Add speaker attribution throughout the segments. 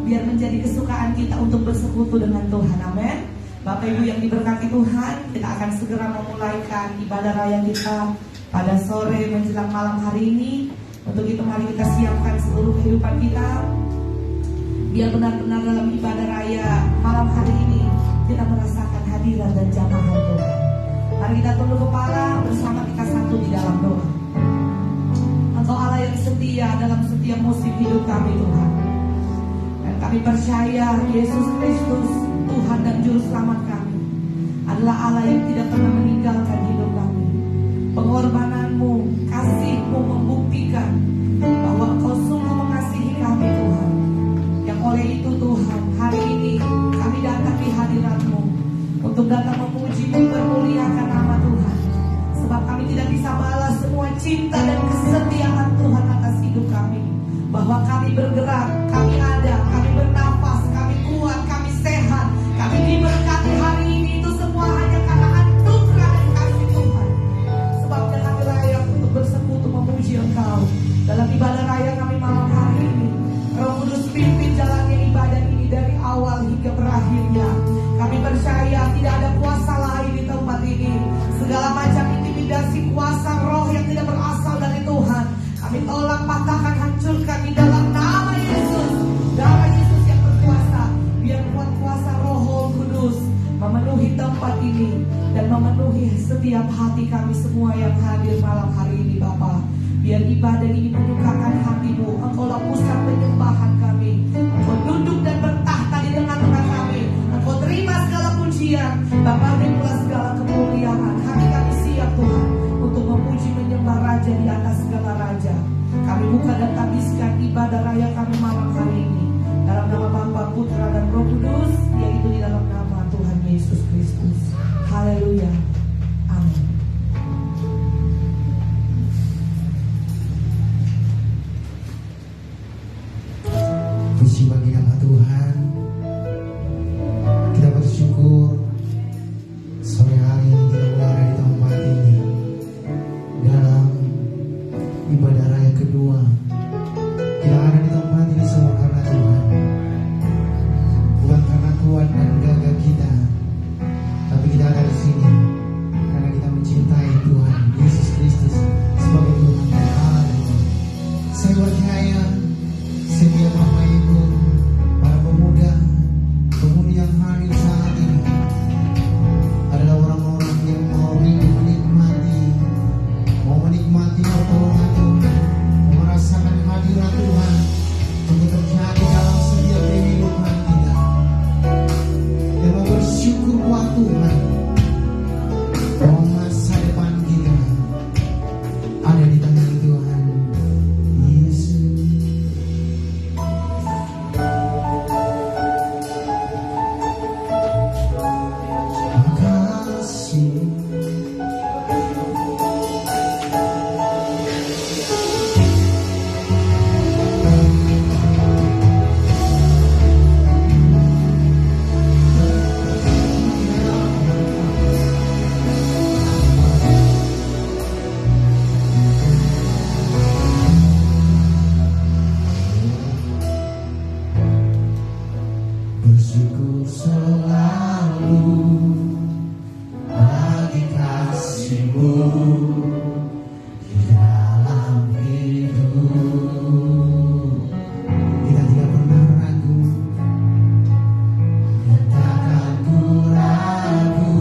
Speaker 1: biar menjadi kesukaan kita untuk bersekutu dengan Tuhan. Amin. Bapak Ibu yang diberkati Tuhan, kita akan segera memulaikan ibadah raya kita pada sore menjelang malam hari ini. Untuk itu mari kita siapkan seluruh kehidupan kita, biar benar-benar dalam ibadah raya malam hari ini kita merasakan hadirat dan jamaah Tuhan. Mari kita tunduk kepala bersama, kita satu di dalam doa. Engkau Allah yang setia dalam setiap musim hidup kami Tuhan. Dan kami percaya Yesus Kristus, Tuhan dan Juru Selamat kami, adalah Allah yang tidak pernah meninggalkan hidup kami. Pengorbananmu, kasih-Mu membuktikan bahwa Engkau sungguh mengasihi kami Tuhan. Yang oleh itu Tuhan, hari ini kami datang di hadirat-Mu untuk datang memuji dan memuliakan nama Tuhan. Sebab kami tidak bisa balas semua cinta dan kesetiaan Tuhan atas hidup kami. Bahwa kami bergerak, kami ada, kami bernafas, kami kuat, kami sehat, kami diberkati hari ini, itu semua hanya karena anugerah dan kasih Tuhan. Sebabnya kami layak untuk bersekutu memuji Engkau dalam ibadah raya kami malam hari ini. Roh Kudus pimpin jalannya ibadah ini dari awal hingga berakhirnya. Kami percaya tidak ada kuasa lain di tempat ini. Segala macam intimidasi kuasa roh yang tidak berasal dari Tuhan, kami tolak, patahkan, hancurkan di dalam nama Yesus. Darah Yesus yang berkuasa. Biar kuat kuasa Roh Kudus memenuhi tempat ini dan memenuhi setiap hati kami semua yang hadir malam hari ini Bapa. Biar ibadah ini menyukakan hati-Mu. Engkau pusat penyembahan kami. Engkau duduk dan bertahta di tengah-tengah kami. Engkau terima segala pujian, Bapa, dan pula segala kemuliaan. Hati kami siap Tuhan untuk memuji menyembah Raja di atas segala raja. Kami buka dan tabiskan ibadah raya kami malam hari ini dalam nama Bapa, Putra, dan Roh Kudus, yaitu di dalam nama Tuhan Yesus Kristus. Haleluya. Amin.
Speaker 2: Puji bagi nama Tuhan. Kita bersyukur sore hari ini kita berada di tempat ini dalam ibadah raya kedua. Kita ada di tempat ini semua karena Tuhan, bukan karena kuat dan gagah kita, tapi kita ada di sini karena kita mencintai Tuhan Yesus Kristus sebagai Tuhan dan Allah. Saya percaya setiap Bapak Ibu, para pemuda, pemudi yang hadir saat ini adalah orang-orang yang mau menikmati pertolongan Tuhan, merasakan hadirat Tuhan untuk terjadi dalam setiap kehidupan kita, yang mau bersyukur buat Tuhan bahwa masa depan kita ada di tangan Tuhan Yesus. Bersyukur selalu bagi kasih-Mu di dalam hidup. Kita tidak pernah ragu, dan takkan ku ragu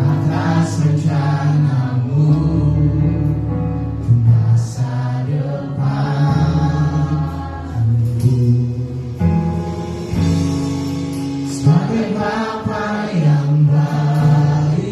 Speaker 2: atas rencana-Mu untuk masa depanku. Sebagai Bapa yang baik,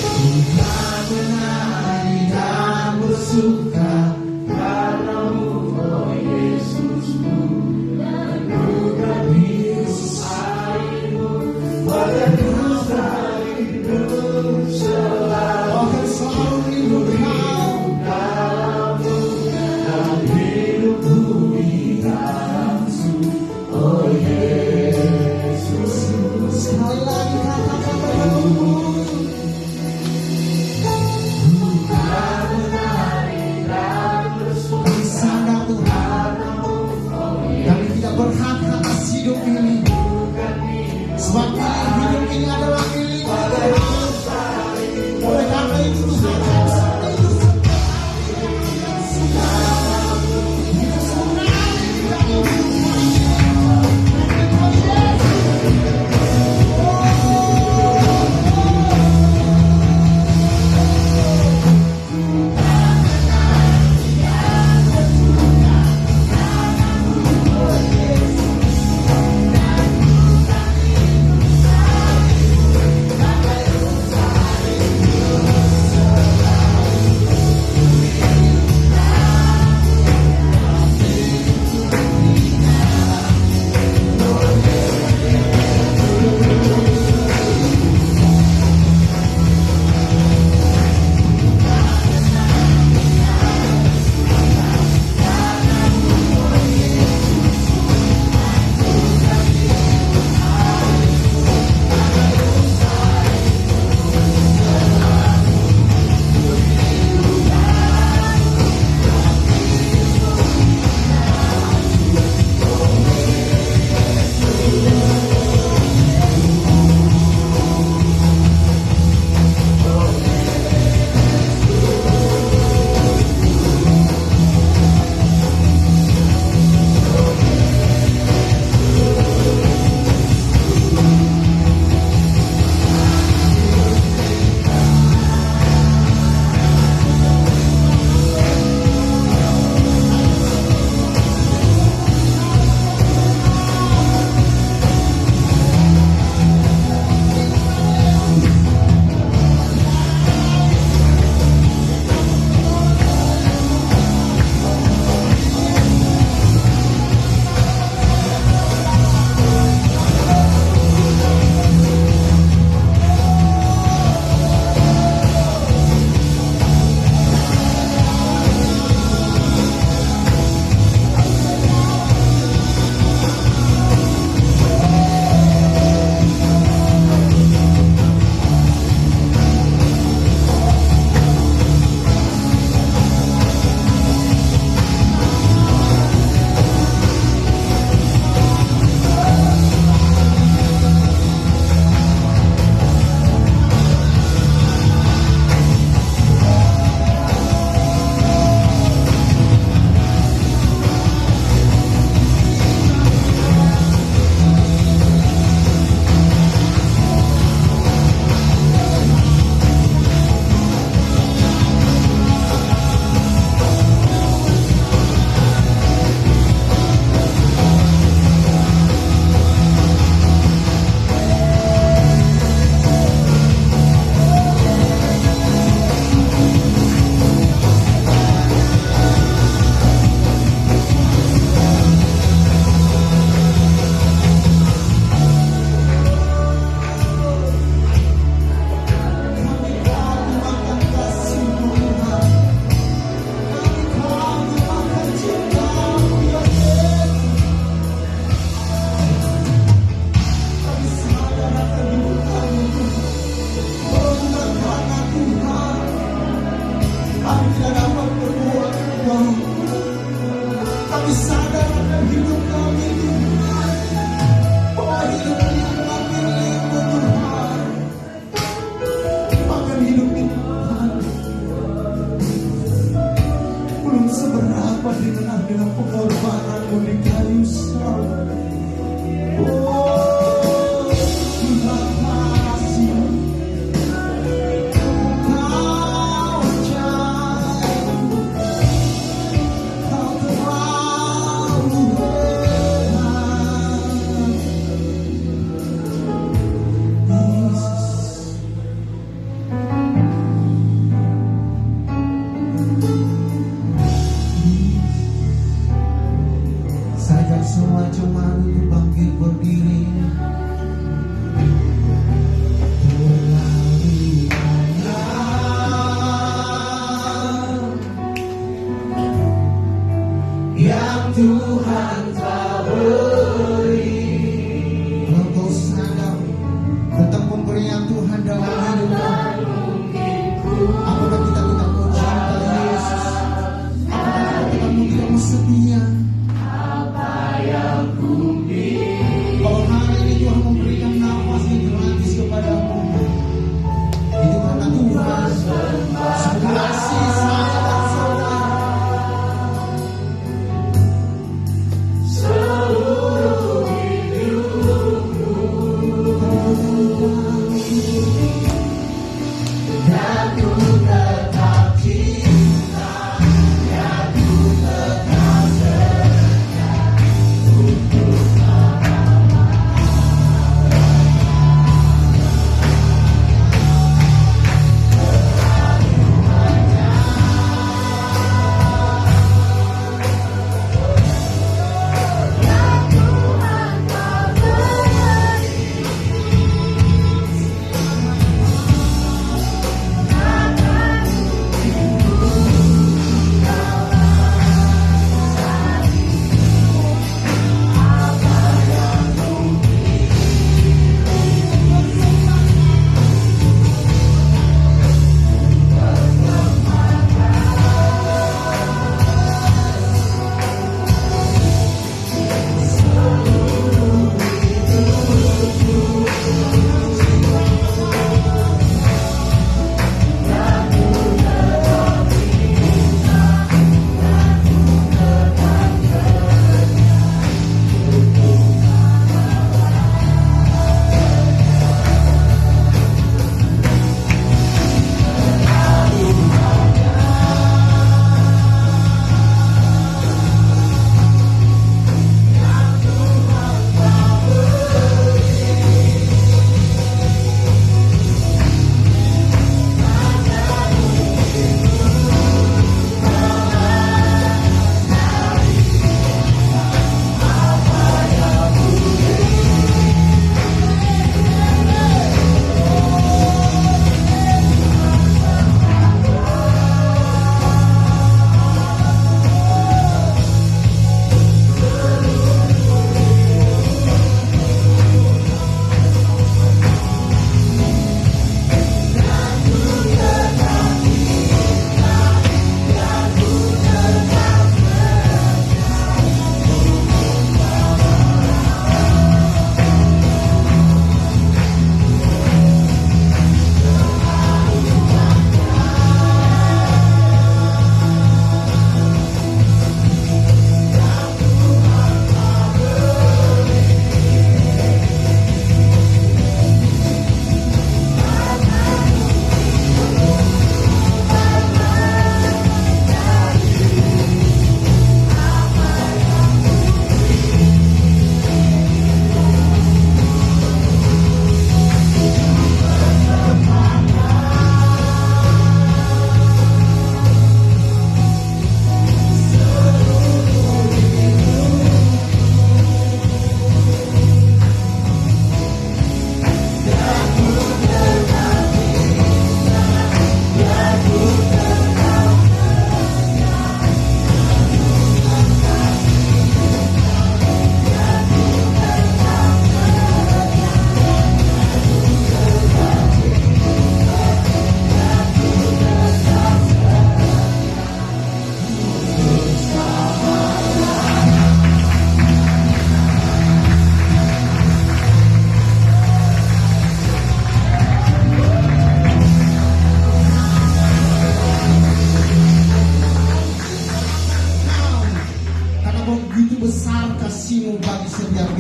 Speaker 2: Engkau menari dan bersuka karenamu, oh Yesusku. Anugerah hidup airmu, pada dusta hidup selalu. Akan selalu rindu Kau dalammu, dan hidupku di dalam-Mu, oh Yesus. Sekali lagi katakan berlalu. Engkau menari dan bersuka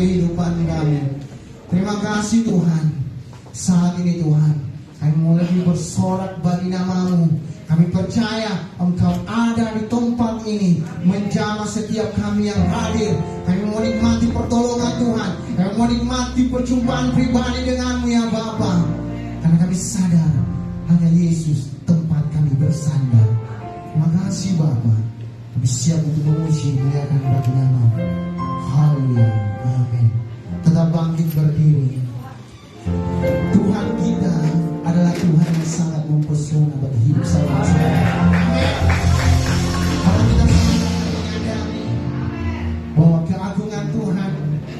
Speaker 2: kehidupan kami. Terima kasih Tuhan. Saat ini Tuhan, kami mau lebih bersorak bagi nama-Mu. Kami percaya Engkau ada di tempat ini, menjamah setiap kami yang hadir. Kami mau nikmati pertolongan Tuhan. Kami mau nikmati perjumpaan pribadi dengan-Mu ya Bapa. Karena kami sadar hanya Yesus tempat kami bersandar. Terima kasih Bapa. Kami siap untuk memuji muliakan bagi nama-Mu. Haleluya. Amin. Tetap bangkit berdiri. Tuhan kita adalah Tuhan yang sangat mempesona bagi hidup saya. Kalau kita menyadari bahwa keagungan Tuhan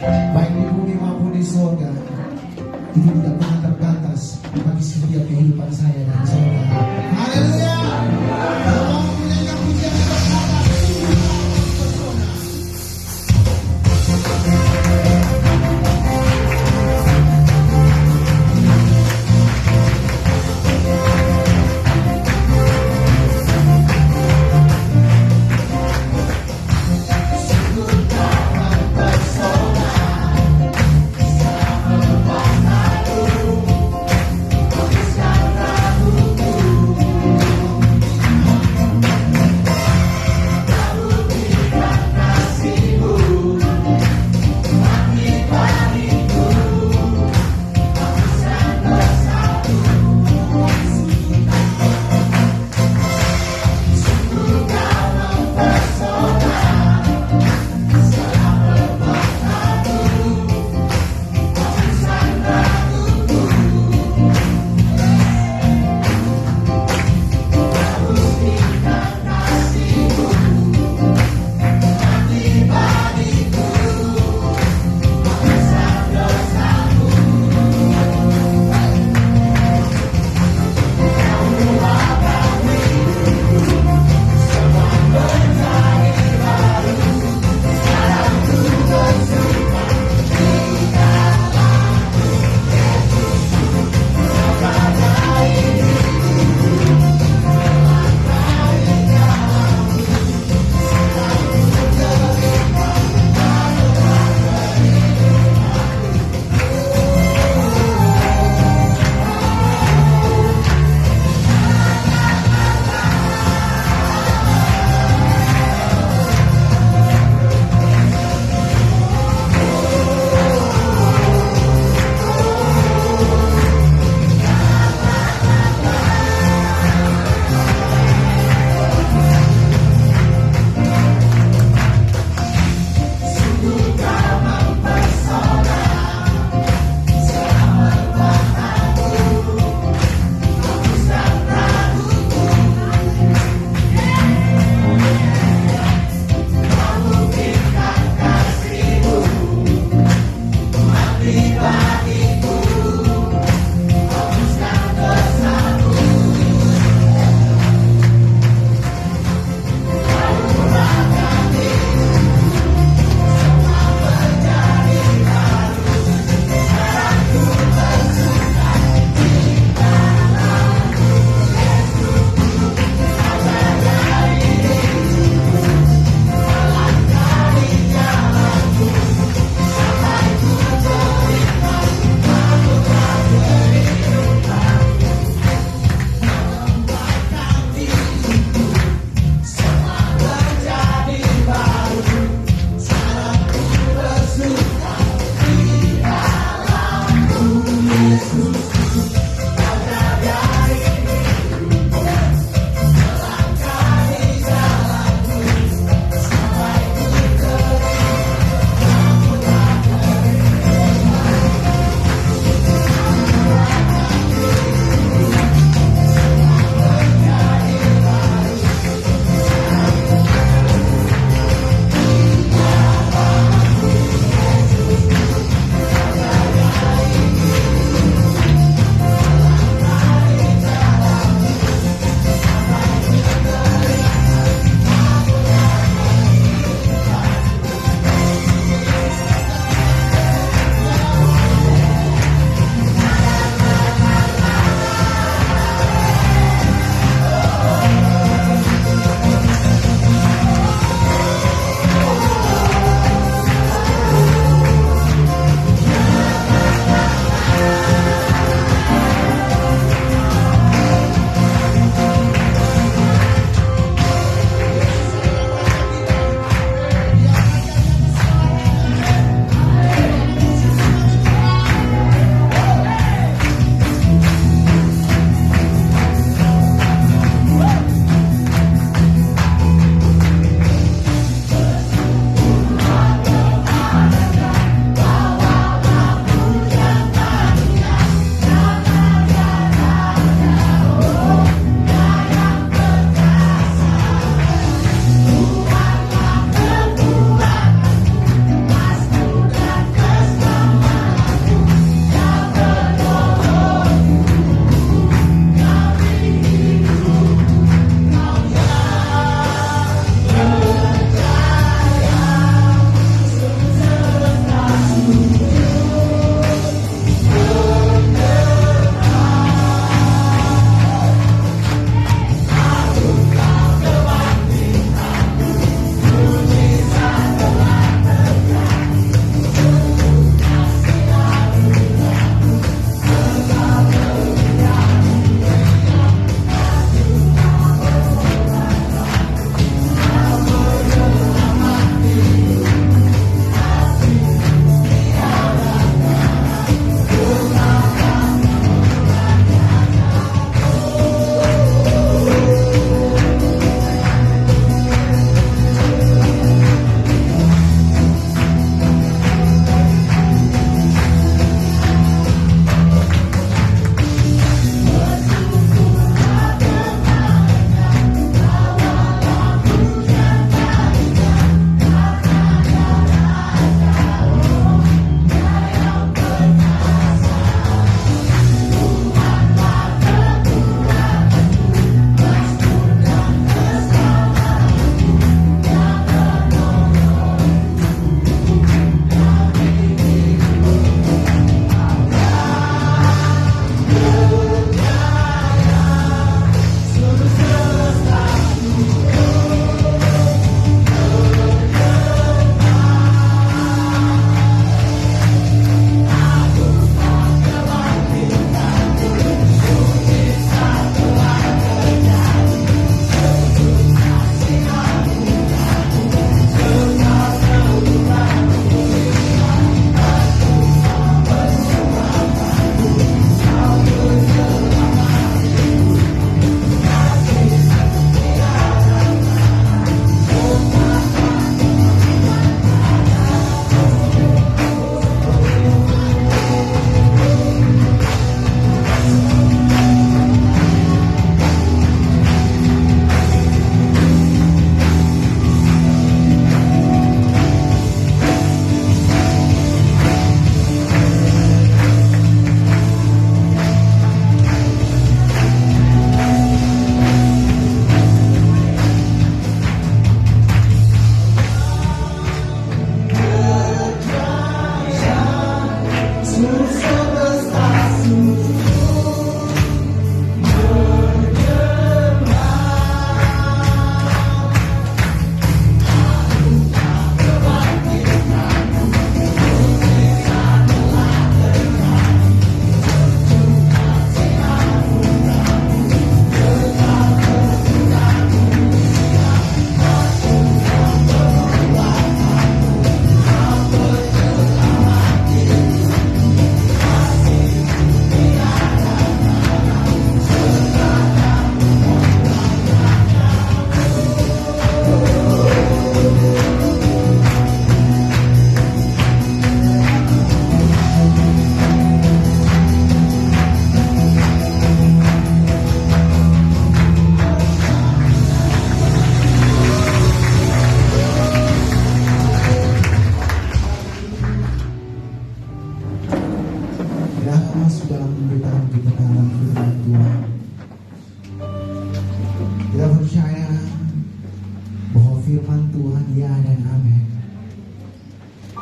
Speaker 2: baik di bumi maupun di surga itu tidak pernah terbatas bagi setiap kehidupan saya dan saudara. Haleluya. Tolong menyanyikan pujian bersama. Aku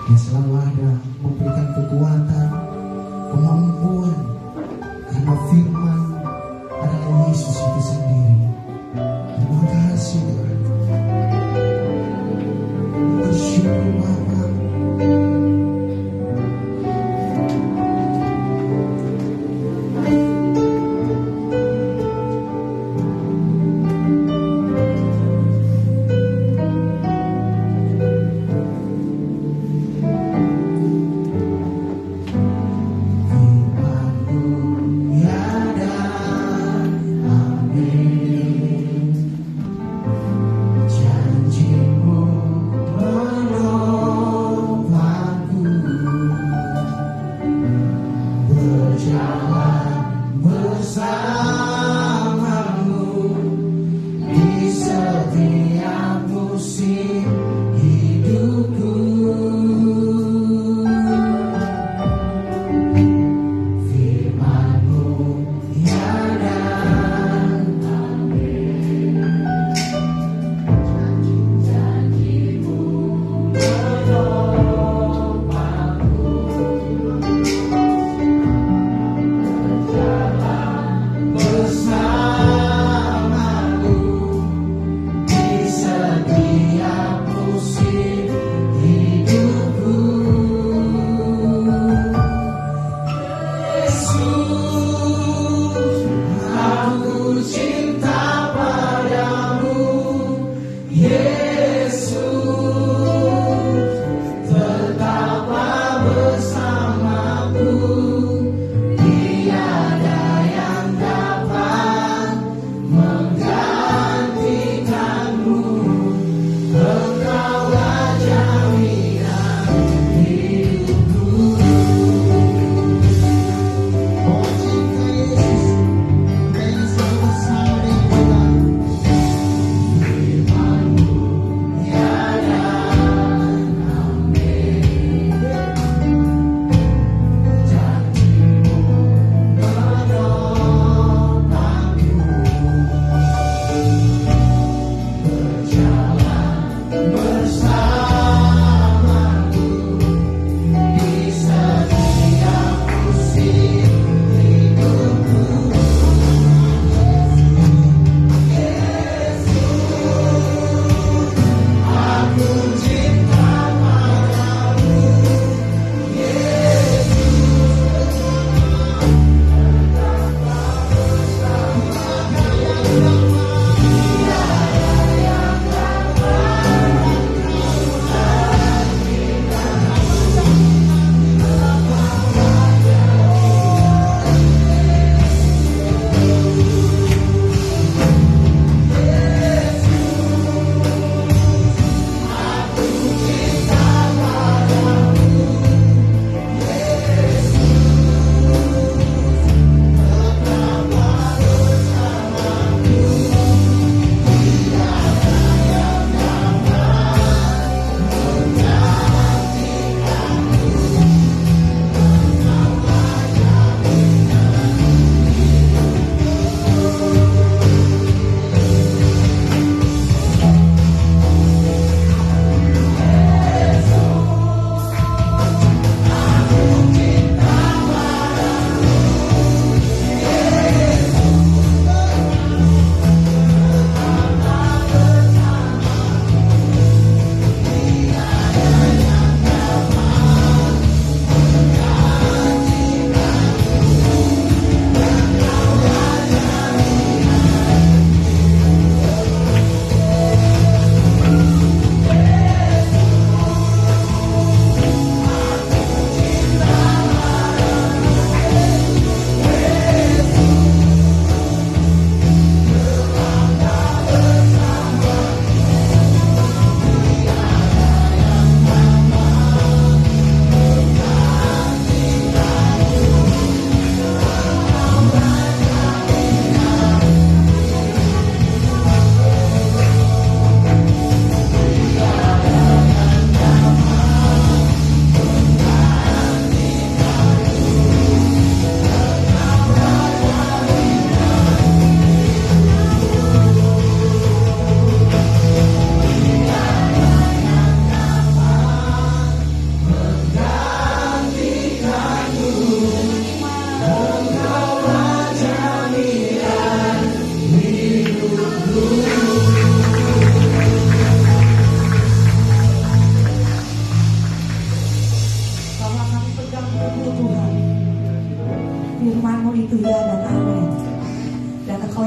Speaker 2: yang selalu ada memberikan kekuatan, kemampuan, karena firman adalah Yesus itu sendiri. Terima kasih Tuhan. Bersyukur Bapa.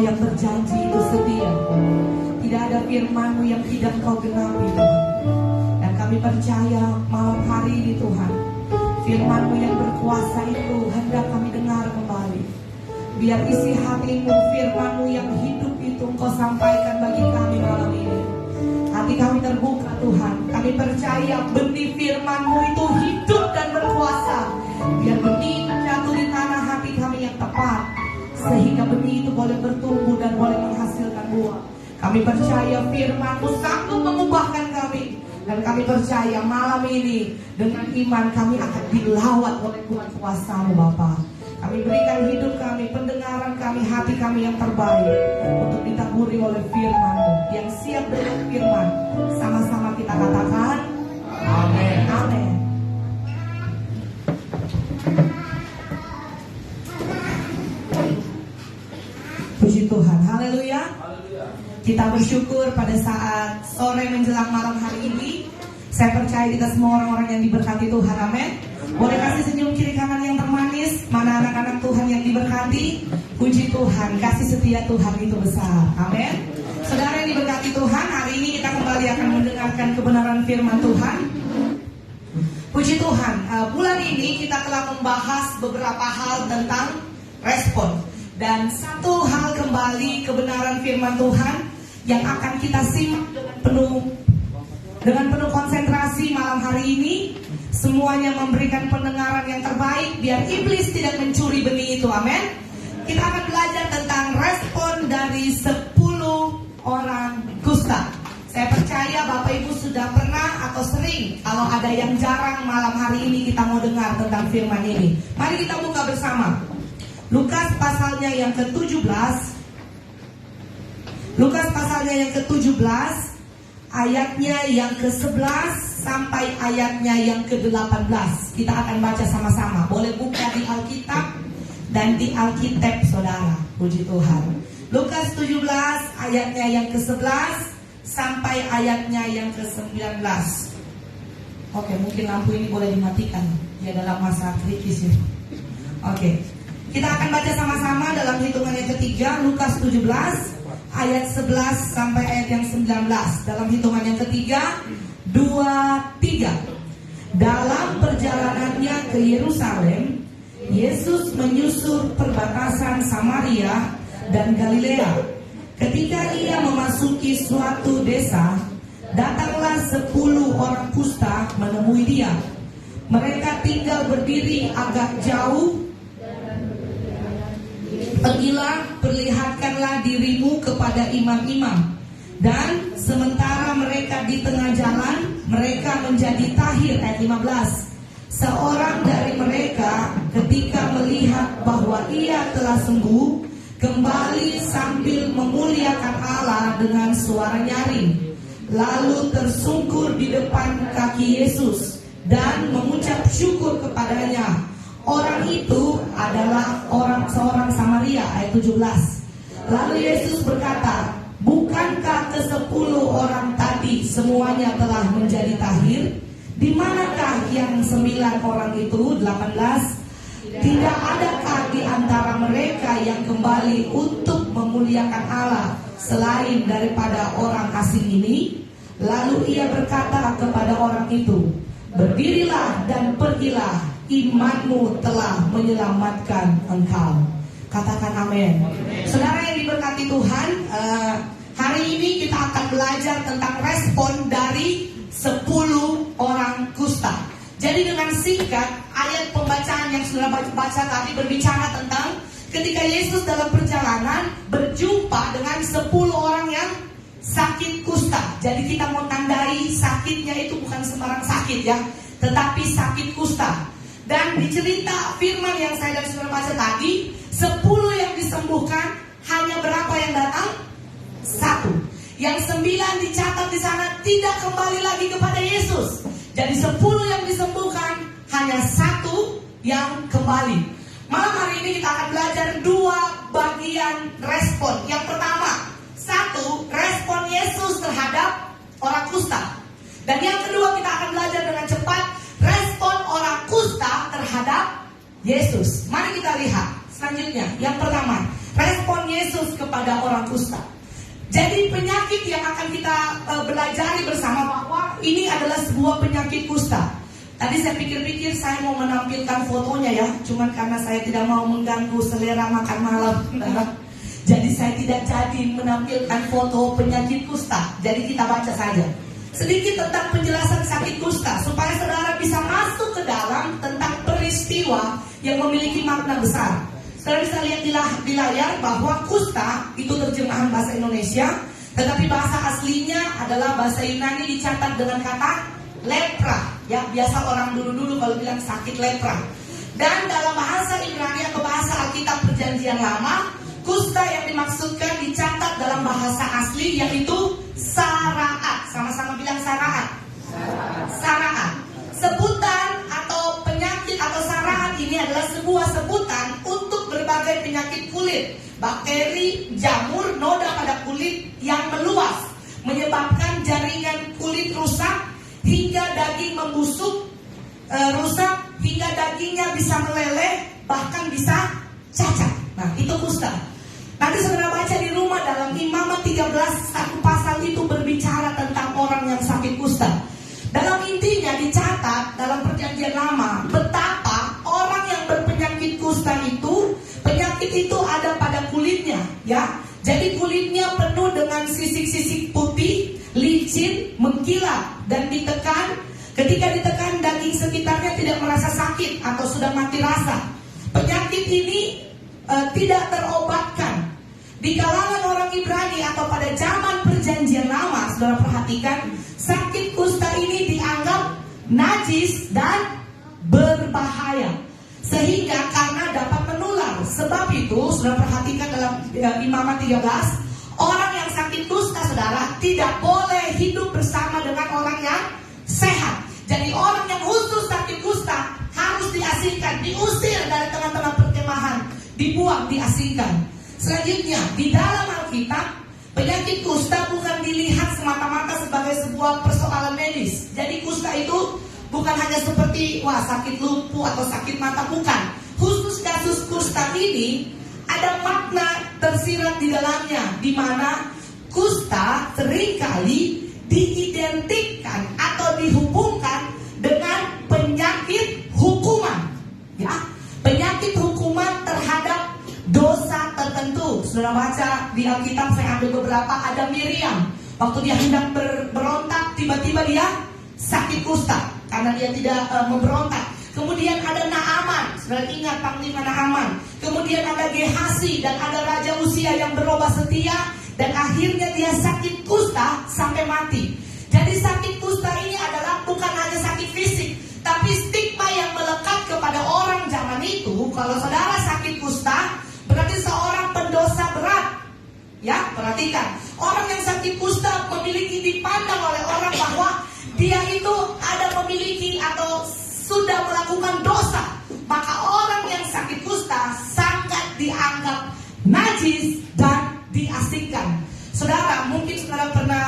Speaker 1: yang berjanji itu setia. Tidak ada firman-Mu yang tidak Kau genapi, Tuhan. Dan kami percaya malam hari ini, Tuhan, firman-Mu yang berkuasa itu hendak kami dengar kembali. Biar isi hati-Mu, firman-Mu yang hidup itu Engkau sampaikan bagi kami malam ini. Hati kami terbuka, Tuhan. Kami percaya benih firman-Mu itu hidup dan berkuasa. Biar benih itu jatuh di tanah hati kami yang tepat, sehingga benih itu boleh bertumbuh dan boleh menghasilkan buah. Kami percaya firman-Mu sanggup mengubahkan kami. Dan kami percaya malam ini dengan iman kami akan dilawat oleh Tuhan kuasa-Mu, Bapa. Kami berikan hidup kami, pendengaran kami, hati kami yang terbaik untuk ditaburi oleh firman-Mu yang siap dengan firman. Sama-sama kita katakan amin. Amin. Puji Tuhan, haleluya. Kita bersyukur pada saat sore menjelang malam hari ini. Saya percaya kita semua orang-orang yang diberkati Tuhan, amin. Boleh kasih senyum kiri kanan yang termanis. Mana anak-anak Tuhan yang diberkati? Puji Tuhan, kasih setia Tuhan itu besar, amin. Saudara yang diberkati Tuhan, hari ini kita kembali akan mendengarkan kebenaran firman Tuhan. Puji Tuhan, bulan ini kita telah membahas beberapa hal tentang respon. Dan satu hal kembali kebenaran firman Tuhan yang akan kita simak dengan penuh konsentrasi malam hari ini. Semuanya memberikan pendengaran yang terbaik biar iblis tidak mencuri benih itu, amin. Kita akan belajar tentang respon dari 10 orang kusta. Saya percaya Bapak Ibu sudah pernah atau sering, kalau ada yang jarang malam hari ini kita mau dengar tentang firman ini. Mari kita buka bersama Lukas pasalnya yang ke-17. Lukas pasalnya yang ke-17, ayatnya yang ke-11 sampai ayatnya yang ke-18. Kita akan baca sama-sama. Boleh buka di Alkitab dan di Alkitab, saudara. Puji Tuhan. Lukas 17 ayatnya yang ke-11 sampai ayatnya yang ke-19. Oke, mungkin lampu ini boleh dimatikan. Ya, dalam masa kritis ya. Oke. Kita akan baca sama-sama dalam hitungan yang ketiga. Lukas 17 ayat 11 sampai ayat yang 19. Dalam hitungan yang ketiga, 2, 3. Dalam perjalanannya ke Yerusalem, Yesus menyusur perbatasan Samaria dan Galilea. Ketika ia memasuki suatu desa, datanglah 10 orang kusta menemui dia. Mereka tinggal berdiri agak jauh. Pergilah, perlihatkanlah dirimu kepada imam-imam. Dan sementara mereka di tengah jalan, mereka menjadi tahir. Ayat 15. Seorang dari mereka ketika melihat bahwa ia telah sembuh, kembali sambil memuliakan Allah dengan suara nyaring. Lalu tersungkur di depan kaki Yesus dan mengucap syukur kepadanya. Orang itu adalah seorang Samaria. Ayat 17. Lalu Yesus berkata, bukankah ke-10 orang tadi semuanya telah menjadi tahir? Di manakah yang 9 orang itu? 18. Tidak adakah di antara mereka yang kembali untuk memuliakan Allah selain daripada orang asing ini? Lalu ia berkata kepada orang itu, berdirilah dan pergilah, imanmu telah menyelamatkan engkau. Katakan amin. Saudara yang diberkati Tuhan, hari ini kita akan belajar tentang respon dari 10 orang kusta. Jadi dengan singkat, ayat pembacaan yang sudah baca tadi berbicara tentang ketika Yesus dalam perjalanan berjumpa dengan 10 orang yang sakit kusta. Jadi kita mau tandai sakitnya itu bukan sembarang sakit ya, tetapi sakit kusta. Dan di cerita firman yang saya dan saudara baca tadi, 10 yang disembuhkan, hanya berapa yang datang? 1. Yang 9 dicatat di sana tidak kembali lagi kepada Yesus. Jadi 10 yang disembuhkan, hanya 1 yang kembali. Malam hari ini kita akan belajar 2 bagian respon. Yang pertama, 1, respon Yesus terhadap orang kusta. Dan yang kedua kita akan belajar dengan cepat respon orang kusta terhadap Yesus. Mari kita lihat selanjutnya. Yang pertama, respon Yesus kepada kepada orang kusta. Jadi penyakit yang akan kita belajari bersama bahwa ini adalah sebuah penyakit kusta. Tadi saya pikir-pikir saya mau menampilkan fotonya ya, cuman karena saya tidak mau mengganggu selera makan malam, jadi saya tidak jadi menampilkan foto penyakit kusta. Jadi kita baca saja sedikit tentang penjelasan sakit kusta supaya saudara bisa masuk ke dalam tentang peristiwa yang memiliki makna besar. Saudara bisa lihat di layar bahwa kusta itu terjemahan bahasa Indonesia, tetapi bahasa aslinya adalah bahasa Yunani dicatat dengan kata lepra. Ya, biasa orang dulu-dulu kalau bilang sakit lepra. Dan dalam bahasa Ibrani atau bahasa Alkitab Perjanjian Lama, kusta yang dimaksudkan dicatat dalam bahasa asli yaitu saraat. Sama-sama bilang saraat. Saraat. Sebutan atau penyakit atau saraat ini adalah sebuah sebutan untuk berbagai penyakit kulit, bakteri, jamur, noda pada kulit yang meluas, menyebabkan jaringan kulit rusak hingga daging membusuk, rusak hingga dagingnya bisa meleleh, bahkan bisa cacat. Nah, itu kusta. Nanti saudara baca di rumah dalam Imamat 13, satu pasal itu berbicara tentang orang yang sakit kusta. Dalam intinya dicatat dalam Perjanjian Lama betapa orang yang berpenyakit kusta itu, penyakit itu ada pada kulitnya, ya. Jadi kulitnya penuh dengan sisik-sisik putih, licin, mengkilap dan ditekan. Ketika ditekan, daging sekitarnya tidak merasa sakit atau sudah mati rasa. Penyakit ini tidak terobatkan. Di kalangan orang Ibrani atau pada zaman Perjanjian Lama, saudara perhatikan, sakit kusta ini dianggap najis dan berbahaya, sehingga karena dapat menular. Sebab itu, saudara perhatikan dalam Imamat 13, orang yang sakit kusta, saudara, tidak boleh hidup bersama dengan orang yang sehat. Jadi orang yang khusus sakit kusta harus diasingkan, diusir dari tengah-tengah perkemahan, dibuang, diasingkan. Selanjutnya, di dalam Alkitab, penyakit kusta bukan dilihat semata-mata sebagai sebuah persoalan medis. Jadi kusta itu bukan hanya seperti sakit lumpuh atau sakit mata, bukan. Khusus kasus kusta ini ada makna tersirat di dalamnya, di mana kusta seringkali diidentikan atau dihubungkan dengan penyakit hukuman, ya, penyakit hukuman terhadap dosa tertentu. Saudara baca di Alkitab, saya ambil beberapa. Ada Miriam, waktu dia hendak berontak, tiba-tiba dia sakit kusta karena dia tidak memberontak. Kemudian ada Naaman, saudara ingat Panglima Naaman. Kemudian ada Gehasi dan ada Raja Usia yang berubah setia, dan akhirnya dia sakit kusta sampai mati. Jadi sakit kusta ini adalah bukan hanya sakit fisik, tapi stigma yang melekat kepada orang zaman itu. Kalau saudara sakit kusta, berarti seorang pendosa berat. Ya, perhatikan. Orang yang sakit kusta dipandang oleh orang bahwa dia itu ada memiliki atau sudah melakukan dosa. Maka orang yang sakit kusta sangat dianggap najis dan diasingkan. Saudara, mungkin saudara pernah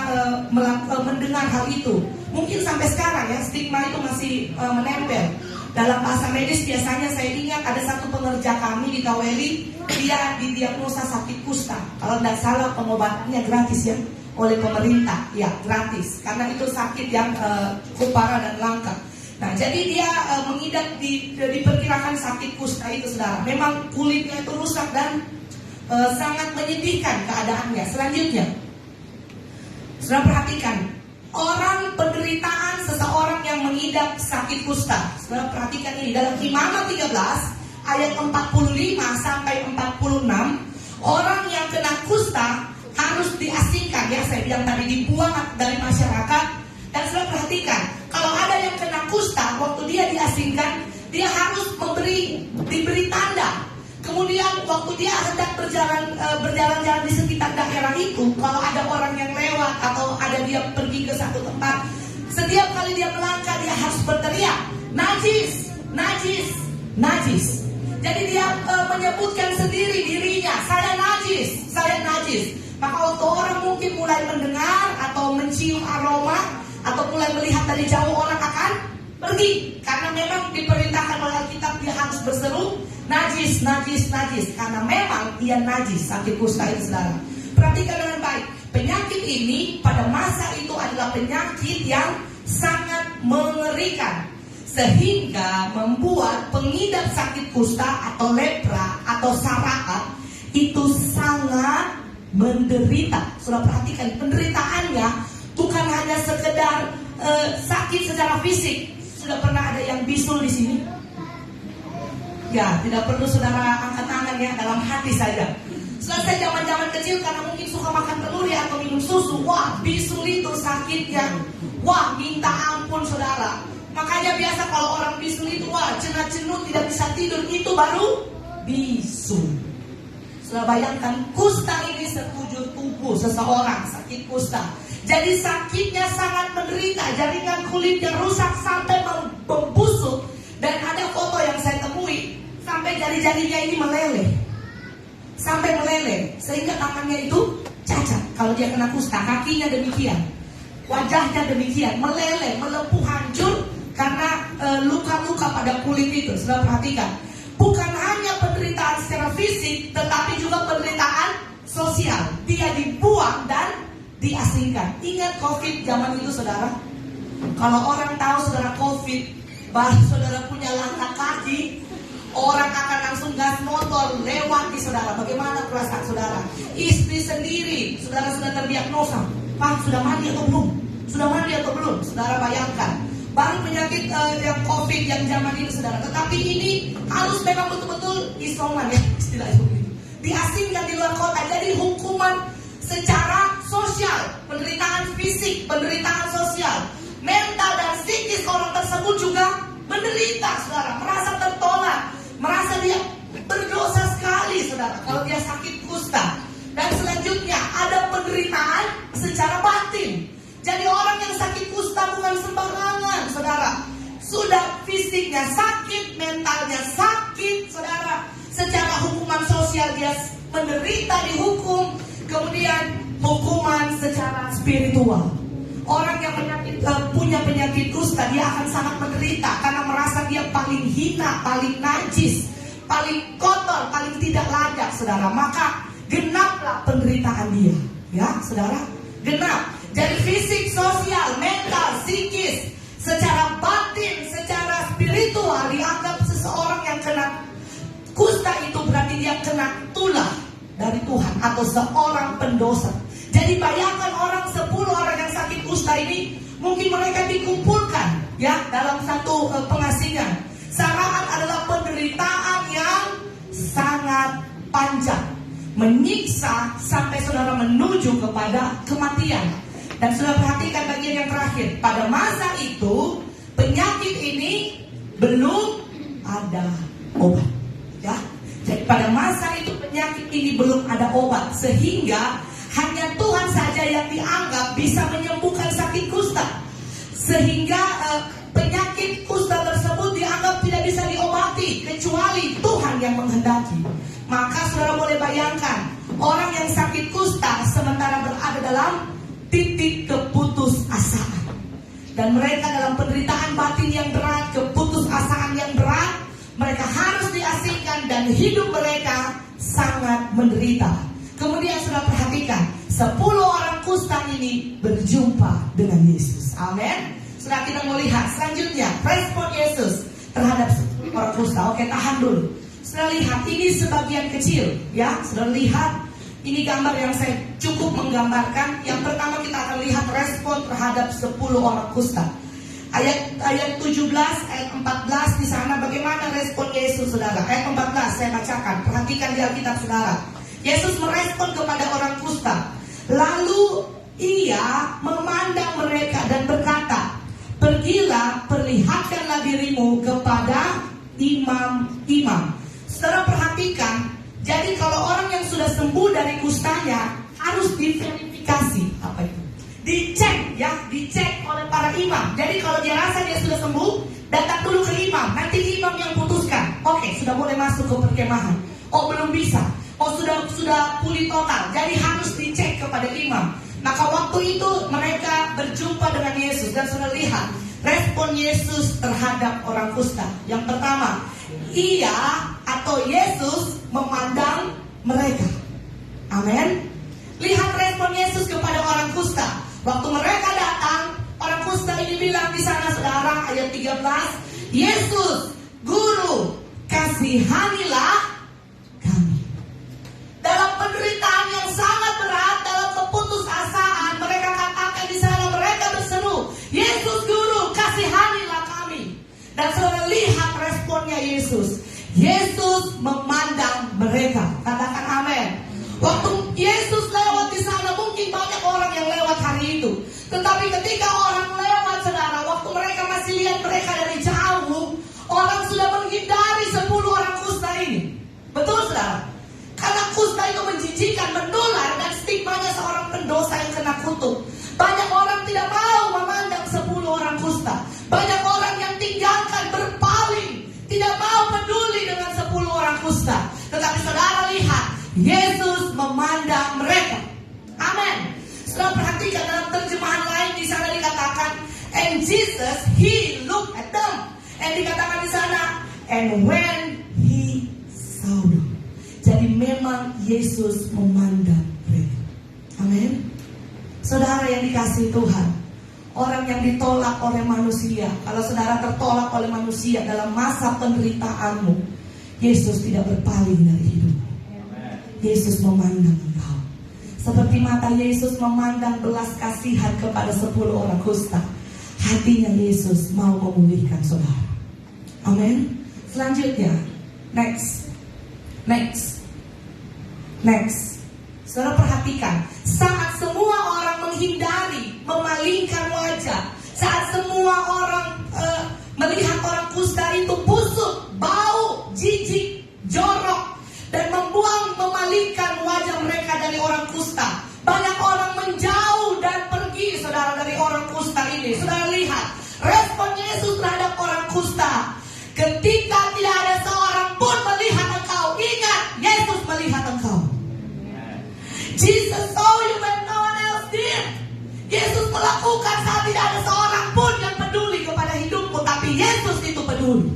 Speaker 1: mendengar hal itu. Mungkin sampai sekarang ya, stigma itu masih menempel. Dalam bahasa medis biasanya saya ingat ada satu pengerja kami di Kaweli, dia didiagnosa sakit kusta. Kalau tidak salah pengobatannya gratis ya, oleh pemerintah, ya gratis. Karena itu sakit yang cukup parah dan langka. Nah, jadi dia mengidap diperkirakan sakit kusta itu, saudara. Memang kulitnya itu rusak dan sangat menyedihkan keadaannya. Selanjutnya, saudara perhatikan. Orang penderitaan seseorang yang mengidap sakit kusta. Saudara perhatikan ini dalam Imamat 13 ayat 45 sampai 46. Orang yang kena kusta harus diasingkan, ya saya bilang tadi, dibuang dari masyarakat. Dan saudara perhatikan, kalau ada yang kena kusta, waktu dia diasingkan, dia harus diberi tanda. Kemudian waktu dia hendak berjalan-jalan di sekitar daerah itu, kalau ada orang yang lewat atau ada dia pergi ke satu tempat, setiap kali dia melangkah dia harus berteriak, najis, najis, najis. Jadi dia menyebutkan sendiri dirinya, saya najis, saya najis. Maka waktu orang mungkin mulai mendengar atau mencium aroma atau mulai melihat dari jauh, orang akan pergi. Karena memang diperintahkan oleh Alkitab dia harus berseru, najis, karena memang ia najis, sakit kusta itu saudara. Perhatikan dengan baik, penyakit ini pada masa itu adalah penyakit yang sangat mengerikan, sehingga membuat pengidap sakit kusta atau lepra atau sarakat itu sangat menderita. Sudah perhatikan, penderitaannya bukan hanya sekedar sakit secara fisik. Sudah pernah ada yang bisul di sini? Ya, tidak perlu saudara angkat tangan ya, dalam hati saja. Selesai zaman-zaman kecil karena mungkin suka makan telur ya atau minum susu, wah bisul itu sakitnya, wah minta ampun saudara. Makanya biasa kalau orang bisul itu, wah cenut-cenut tidak bisa tidur, itu baru bisul. Sudah bayangkan, kusta ini sekujur tubuh seseorang sakit kusta. Jadi sakitnya sangat menderita, jaringan kulitnya rusak sampai membusuk. Dan ada foto yang saya temui, sampai jari-jarinya ini meleleh. Sampai meleleh, sehingga tangannya itu cacat. Kalau dia kena kusta, kakinya demikian, wajahnya demikian, meleleh, melepuh, hancur karena luka-luka pada kulit itu. Sudah perhatikan, bukan hanya penderitaan secara fisik, tetapi juga penderitaan sosial. Dia dibuang dan diasingkan. Ingat COVID zaman itu saudara. Kalau orang tahu saudara COVID, baru saudara punya langkah kaki, orang akan langsung gas motor lewat di saudara. Bagaimana perasaan saudara? Istri sendiri, saudara sudah terdiagnosa, Pak sudah mandi atau belum? Sudah mandi atau belum? Saudara bayangkan, baru penyakit yang COVID yang zaman ini saudara. Tetapi ini harus memang betul-betul isoman ya, istilahnya begitu. Diasingkan di luar kota. Jadi hukuman secara sosial, penderitaan fisik, penderitaan sosial, mental dan psikis orang tersebut juga menderita saudara, merasa tertolak, merasa dia berdosa sekali saudara kalau dia sakit kusta. Dan selanjutnya ada penderitaan secara batin. Jadi orang yang sakit kusta bukan sembarangan saudara. Sudah fisiknya sakit, mentalnya sakit saudara. Secara hukuman sosial dia menderita, dihukum. Kemudian hukuman secara spiritual. Orang yang punya penyakit kusta, dia akan sangat menderita karena merasa dia paling hina, paling najis, paling kotor, paling tidak layak saudara. Maka genaplah penderitaan dia, ya saudara, genap. Jadi fisik, sosial, mental, psikis, secara batin, secara spiritual dianggap seseorang yang kena kusta itu berarti dia kena tulah dari Tuhan atau seorang pendosa. Jadi bayangkan 10 orang yang sakit kusta ini, mungkin mereka dikumpulkan ya dalam satu pengasingan. Sarakat adalah penderitaan yang sangat panjang, menyiksa sampai saudara menuju kepada kematian. Dan saudara perhatikan bagian yang terakhir. Pada masa itu penyakit ini belum ada obat ya. Jadi pada masa itu penyakit ini belum ada obat, sehingga hanya Tuhan saja yang dianggap bisa menyembuhkan sakit kusta. Sehingga penyakit kusta tersebut dianggap tidak bisa diobati kecuali Tuhan yang menghendaki. Maka saudara boleh bayangkan, orang yang sakit kusta sementara berada dalam titik keputusasaan. Dan mereka dalam penderitaan batin yang berat, keputusasaan yang berat. Mereka harus diasingkan dan hidup mereka sangat menderita. Kemudian sudah perhatikan, 10 orang kusta ini berjumpa dengan Yesus. Amin. Sudah kita mau lihat selanjutnya respon Yesus terhadap 10 orang kusta. Oke, tahan dulu. Sudah lihat, ini sebagian kecil ya. Sudah lihat, ini gambar yang saya cukup menggambarkan. Yang pertama kita akan lihat respon terhadap 10 orang kusta. Ayat 17, ayat 14 di sana bagaimana respon Yesus saudara. Ayat 14 saya bacakan. Perhatikan di Alkitab saudara. Yesus merespon kepada orang kusta. Lalu ia memandang mereka dan berkata, pergilah, perlihatkanlah dirimu kepada imam-imam. Saudara perhatikan, jadi kalau orang yang sudah sembuh dari kustanya harus diverifikasi. Apa itu? Dicek ya, dicek oleh para imam. Jadi kalau dia rasa dia sudah sembuh, datang dulu ke imam. Nanti imam yang putuskan. Oke, sudah boleh masuk ke perkemahan. Oh belum bisa. Oh sudah pulih total. Jadi harus dicek kepada imam. Maka waktu itu mereka berjumpa dengan Yesus. Dan sudah lihat respon Yesus terhadap orang kusta. Yang pertama, ia atau Yesus memandang mereka. Amin. Lihat respon Yesus kepada orang kusta. Waktu mereka datang, orang kusta ini bilang di sana, saudara, ayat 13, Yesus, Guru, kasihanilah kami. Dalam penderitaan yang sangat berat, dalam keputusasaan, mereka katakan di sana, mereka berseru, Yesus Guru, kasihanilah kami. Dan saudara lihat responnya Yesus. Yesus memandang mereka. Katakan amin. Waktu Yesus lewat di sana, mungkin banyak orang yang lewat hari itu. Tetapi ketika orang lewat, saudara, waktu mereka masih lihat mereka dari jauh, orang sudah menghindari 10 orang kusta ini. Betul, saudara? Karena kusta itu menjijikan, menular, dan stigmanya seorang pendosa yang kena kutuk. Banyak orang tidak mau memandang 10 orang kusta. Banyak orang yang tinggalkan, berpaling, tidak mau peduli dengan 10 orang kusta. Tetapi saudara lihat, Yesus memandang mereka. Amin. Saudara perhatikan dalam terjemahan lain di sana dikatakan, and Jesus, He looked at them. And dikatakan di sana, and when He saw them. Jadi memang Yesus memandang mereka. Amin. Saudara yang dikasihi Tuhan, orang yang ditolak oleh manusia, kalau saudara tertolak oleh manusia dalam masa penderitaanmu, Yesus tidak berpaling dari hidupmu. Yesus memandang engkau. Seperti mata Yesus memandang belas kasihan kepada 10 orang kusta, hatinya Yesus mau memulihkan saudara. Amin. Selanjutnya, next. Saudara perhatikan, saat semua orang menghindari, memalingkan wajah, saat semua orang melihat orang kusta itu busuk, bau, jijik, jorok, dan memalingkan wajah mereka dari orang kusta, banyak orang menjauh dan pergi, saudara, dari orang kusta ini. Saudara lihat respon Yesus terhadap orang kusta. Ketika tidak ada seorang pun melihat engkau, ingat, Yesus melihat engkau. Jesus saw you when no one else did. Yesus melakukan saat tidak ada seorang pun yang peduli kepada hidupmu, tapi Yesus itu peduli.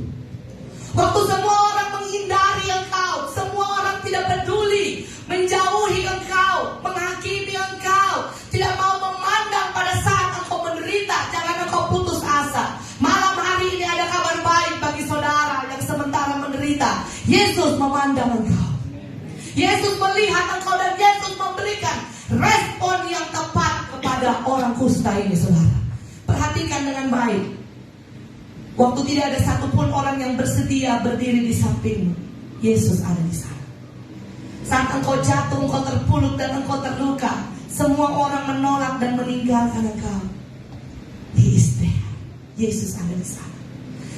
Speaker 1: Waktu semua orang menghindari engkau, semua orang tidak peduli, menjauhi engkau, menghakimi engkau, tidak mau memandang pada saat engkau menderita, jangan engkau putus asa. Malam hari ini ada kabar baik bagi saudara yang sementara menderita. Yesus memandang engkau. Yesus melihat engkau dan Yesus memberikan respon yang tepat kepada orang kusta ini, saudara. Perhatikan dengan baik. Waktu tidak ada satupun orang yang bersedia berdiri di sampingmu, Yesus ada di sana. Saat engkau jatuh, engkau terpuruk dan engkau terluka, semua orang menolak dan meninggalkan engkau, He is there. Yesus ada di sana.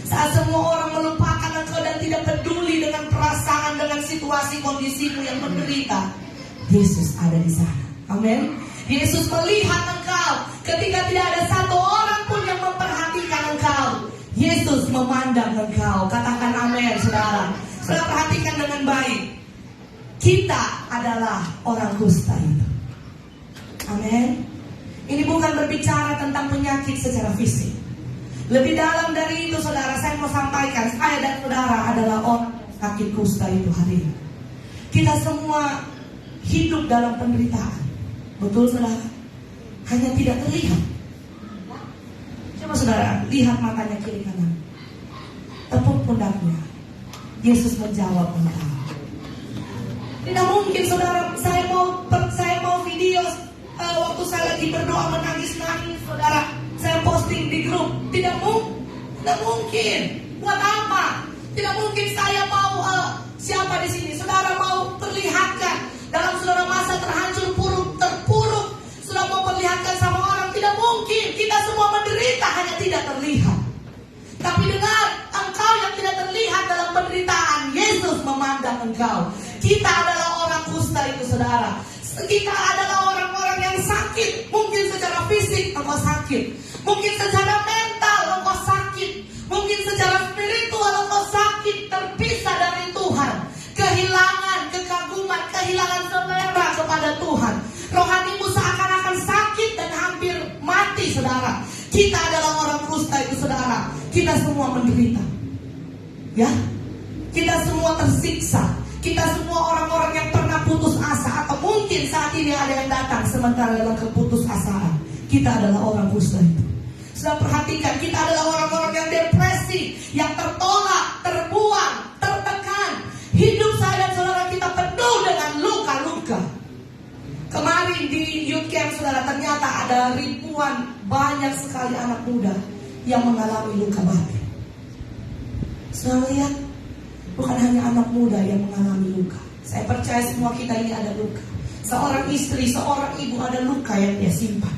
Speaker 1: Saat semua orang melupakan engkau dan tidak peduli dengan perasaan, dengan situasi kondisimu yang menderita, Yesus ada di sana. Amin. Yesus melihat engkau ketika tidak ada satu orang pun yang memperhatikan engkau. Yesus memandang engkau. Katakan amin, saudara. Saudara perhatikan dengan baik. Kita adalah orang kusta itu. Amin. Ini bukan berbicara tentang penyakit secara fisik. Lebih dalam dari itu, saudara, saya mau sampaikan, saya dan saudara adalah orang sakit kusta itu hari ini. Kita semua hidup dalam penderitaan. Betul, saudara? Hanya tidak terlihat. Coba saudara, lihat matanya kiri kanan. Tepuk pundaknya. Yesus menjawab engkau. Tidak mungkin, saudara, saya mau video waktu saya lagi berdoa menangis-nangis, saudara. Saya posting di grup. Tidak mungkin. Buat apa? Tidak mungkin saya mau siapa di sini? Saudara mau perlihatkan dalam saudara masa terhancur, terpuruk, sudah mau perlihatkan sama orang. Tidak mungkin. Kita semua menderita, hanya tidak terlihat. Tapi dengar, engkau yang tidak terlihat dalam penderitaan, Yesus memandang engkau. Kita adalah orang kusta itu, saudara. Kita adalah orang-orang yang sakit. Mungkin secara fisik engkau sakit, mungkin secara mental engkau sakit, mungkin secara spiritual engkau sakit, terpisah dari Tuhan, kehilangan kekaguman, kehilangan selera kepada Tuhan. Rohanimu seakan-akan sakit dan hampir mati, saudara. Kita adalah orang kusta itu, saudara. Kita semua menderita, ya. Kita semua tersiksa. tersiksa. Kita semua orang-orang yang pernah putus asa, atau mungkin saat ini ada yang datang sementara dalam keputusasaan. Kita adalah orang kusta itu. Sudah perhatikan, kita adalah orang-orang yang depresi, yang tertolak, terbuang, tertekan. Hidup saya dan saudara kita penuh dengan luka-luka. Kemarin di youth camp, saudara, ternyata ada ribuan, banyak sekali anak muda yang mengalami luka batin. Saudara lihat, bukan hanya anak muda yang mengalami luka. Saya percaya semua kita ini ada luka. Seorang istri, seorang ibu ada luka yang dia simpan.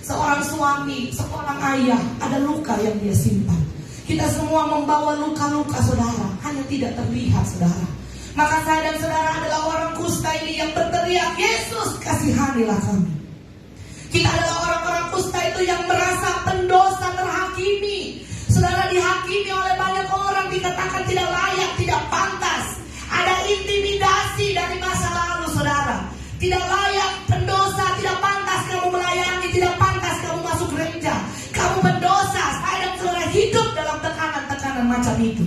Speaker 1: Seorang suami, seorang ayah ada luka yang dia simpan. Kita semua membawa luka-luka, saudara, hanya tidak terlihat, saudara. Maka saya dan saudara adalah orang kusta ini yang berteriak, Yesus kasihanilah kami. Kita adalah orang-orang kusta itu yang merasa pendosa, terhakimi. Saudara, dihakimi oleh banyak orang, dikatakan tidak layak, tidak pantas. Ada intimidasi dari masa lalu, saudara. Tidak layak, pendosa, tidak pantas kamu melayani, tidak pantas kamu masuk gereja. Kamu berdosa. Saya dan saudara hidup dalam tekanan-tekanan macam itu.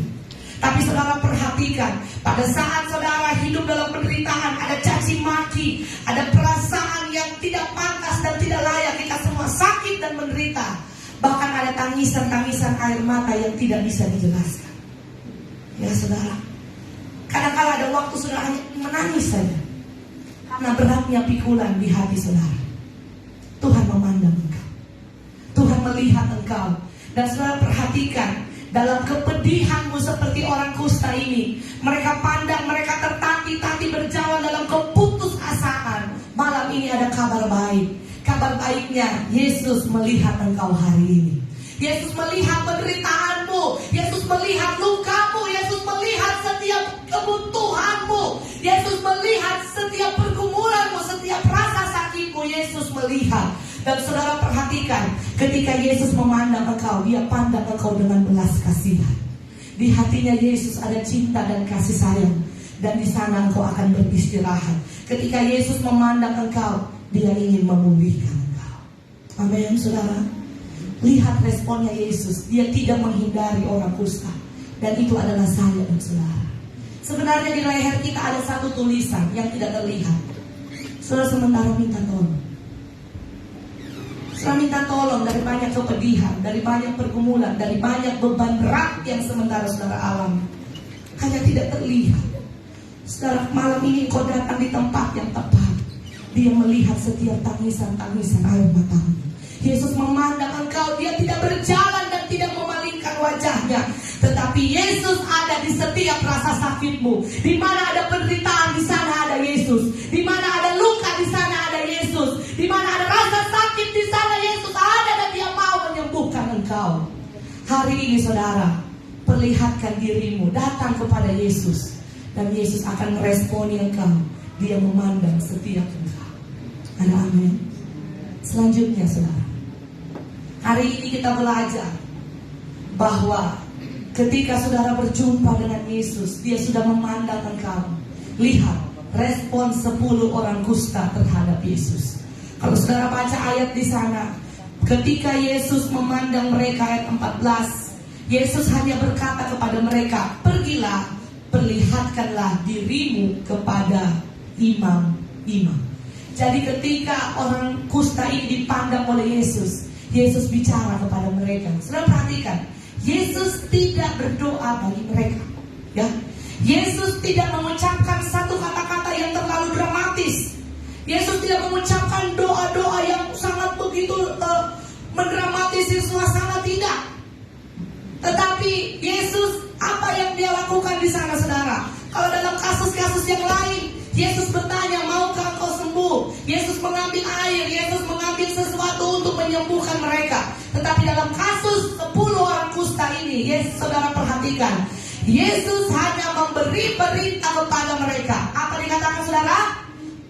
Speaker 1: Tapi saudara perhatikan, pada saat saudara hidup dalam penderitaan, ada caci maki, ada perasaan yang tidak pantas dan tidak layak. Kita semua sakit dan menderita. Bahkan ada tangisan-tangisan air mata yang tidak bisa dijelaskan. Ya saudara, kadang-kadang ada waktu saudara hanya menangis saja karena beratnya pikulan di hati saudara. Tuhan memandang engkau, Tuhan melihat engkau. Dan saudara perhatikan, dalam kepedihanmu seperti orang kusta ini, mereka pandang, mereka tertati-tati berjalan dalam keputusasaan. Malam ini ada kabar baik. Kabar baiknya, Yesus melihat engkau hari ini. Yesus melihat penderitaanmu, Yesus melihat lukamu, Yesus melihat setiap kebutuhanmu, Yesus melihat setiap pergumulanmu, setiap rasa sakitmu. Yesus melihat. Dan saudara perhatikan, ketika Yesus memandang engkau, dia pandang engkau dengan belas kasihan. Di hatinya Yesus ada cinta dan kasih sayang, dan di sana engkau akan beristirahat. Ketika Yesus memandang engkau, dia ingin memulihkan engkau. Amin, saudara. Lihat responnya Yesus. Dia tidak menghindari orang kusta. Dan itu adalah saya dan saudara. Sebenarnya di leher kita ada satu tulisan yang tidak terlihat. Saudara sementara minta tolong. Saudara minta tolong dari banyak kepedihan, dari banyak pergumulan, dari banyak beban berat yang sementara saudara alami. Hanya tidak terlihat. Saudara, malam ini kau datang di tempat yang tepat. Dia melihat setiap tangisan-tangisan air matamu. Yesus memandang engkau, dia tidak berjalan dan tidak memalingkan wajahnya. Tetapi Yesus ada di setiap rasa sakitmu. Di mana ada penderitaan, di sana ada Yesus. Di mana ada luka, di sana ada Yesus. Di mana ada rasa sakit, di sana Yesus ada dan dia mau menyembuhkan engkau. Hari ini saudara, perlihatkan dirimu, datang kepada Yesus. Dan Yesus akan meresponi engkau. Dia memandang setiap engkau. Ada amin. Selanjutnya saudara, hari ini kita belajar bahwa ketika saudara berjumpa dengan Yesus, dia sudah memandang engkau. Lihat respon 10 orang kusta terhadap Yesus. Kalau saudara baca ayat di sana, ketika Yesus memandang mereka, ayat 14, Yesus hanya berkata kepada mereka, pergilah, perlihatkanlah dirimu kepada imam-imam. Jadi ketika orang kusta ini dipandang oleh Yesus, Yesus bicara kepada mereka. Saudara perhatikan, Yesus tidak berdoa bagi mereka. Ya, Yesus tidak mengucapkan satu kata-kata yang terlalu dramatis. Yesus tidak mengucapkan doa-doa yang sangat begitu mendramatisir suasana, tidak. Tetapi Yesus, apa yang dia lakukan di sana, saudara? Kalau dalam kasus-kasus yang lain, Yesus bertanya, maukah engkau sembuh? Yesus mengambil air, Yesus mengambil sesuatu untuk menyembuhkan mereka. Tetapi dalam kasus 10 orang kusta ini, Yesus, saudara perhatikan, Yesus hanya memberi perintah kepada mereka. Apa dikatakan saudara?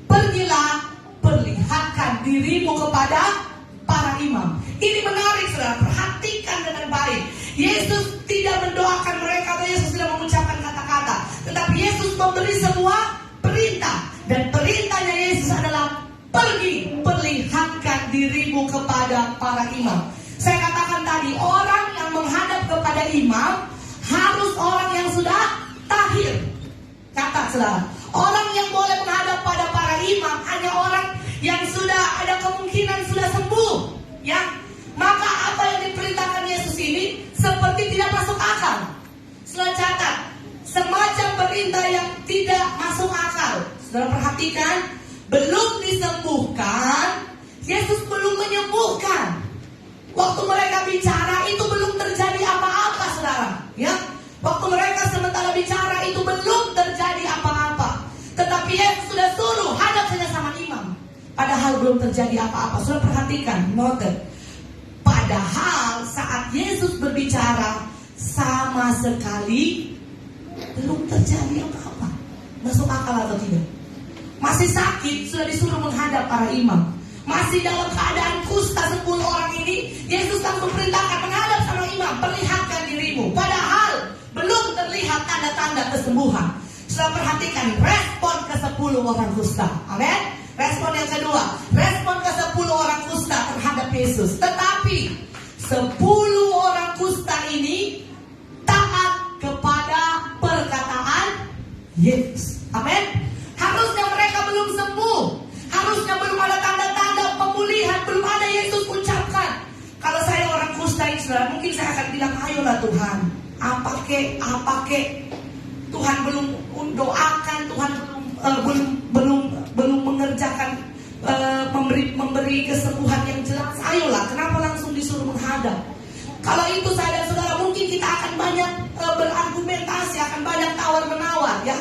Speaker 1: Pergilah, perlihatkan dirimu kepada para imam. Ini menarik saudara, perhatikan dengan baik. Yesus tidak mendoakan mereka, atau Yesus tidak mengucapkan kata-kata, tetapi Yesus memberi sebuah perintah. Dan perintahnya Yesus adalah pergi, perlihatkan dirimu kepada para imam. Saya katakan tadi, orang yang menghadap kepada imam harus orang yang sudah tahir. Catat saudara, orang yang boleh menghadap pada para imam hanya orang yang sudah ada kemungkinan sudah sembuh, ya. Maka apa yang diperintahkan Yesus ini seperti tidak masuk akal. Saudara catat, semacam perintah yang tidak masuk akal. Saudara perhatikan, belum disembuhkan, Yesus belum menyembuhkan. Waktu mereka bicara itu belum terjadi apa-apa, saudara. Ya, waktu mereka sementara bicara itu belum terjadi apa-apa. Tetapi Yesus sudah suruh hadap saja sama imam. Padahal belum terjadi apa-apa. Saudara perhatikan, note. Padahal saat Yesus berbicara sama sekali belum terjadi apa-apa. Masuk akal atau tidak? Masih sakit, sudah disuruh menghadap para imam. Masih dalam keadaan kusta 10 orang ini, Yesus langsung perintahkan menghadap sama imam, perlihatkan dirimu. Padahal belum terlihat tanda-tanda kesembuhan. Sudah perhatikan respon ke 10 orang kusta. Amin. Respon yang kedua, respon ke 10 orang kusta terhadap Yesus. Tetapi 10 orang kusta ini taat kepada perkataan Yesus. Amin. Harusnya mereka belum sembuh. Harusnya belum ada tanda-tanda pemulihan. Belum ada Yesus ucapkan. Kalau saya orang kusta ini, saudara, mungkin saya akan bilang, ayolah Tuhan, apa kek. Tuhan belum doakan, Tuhan belum mengerjakan, memberi kesembuhan yang jelas. Ayolah, kenapa langsung disuruh menghadap? Kalau itu saya dan saudara, mungkin kita akan banyak berargumentasi, akan banyak tawar-menawar, ya.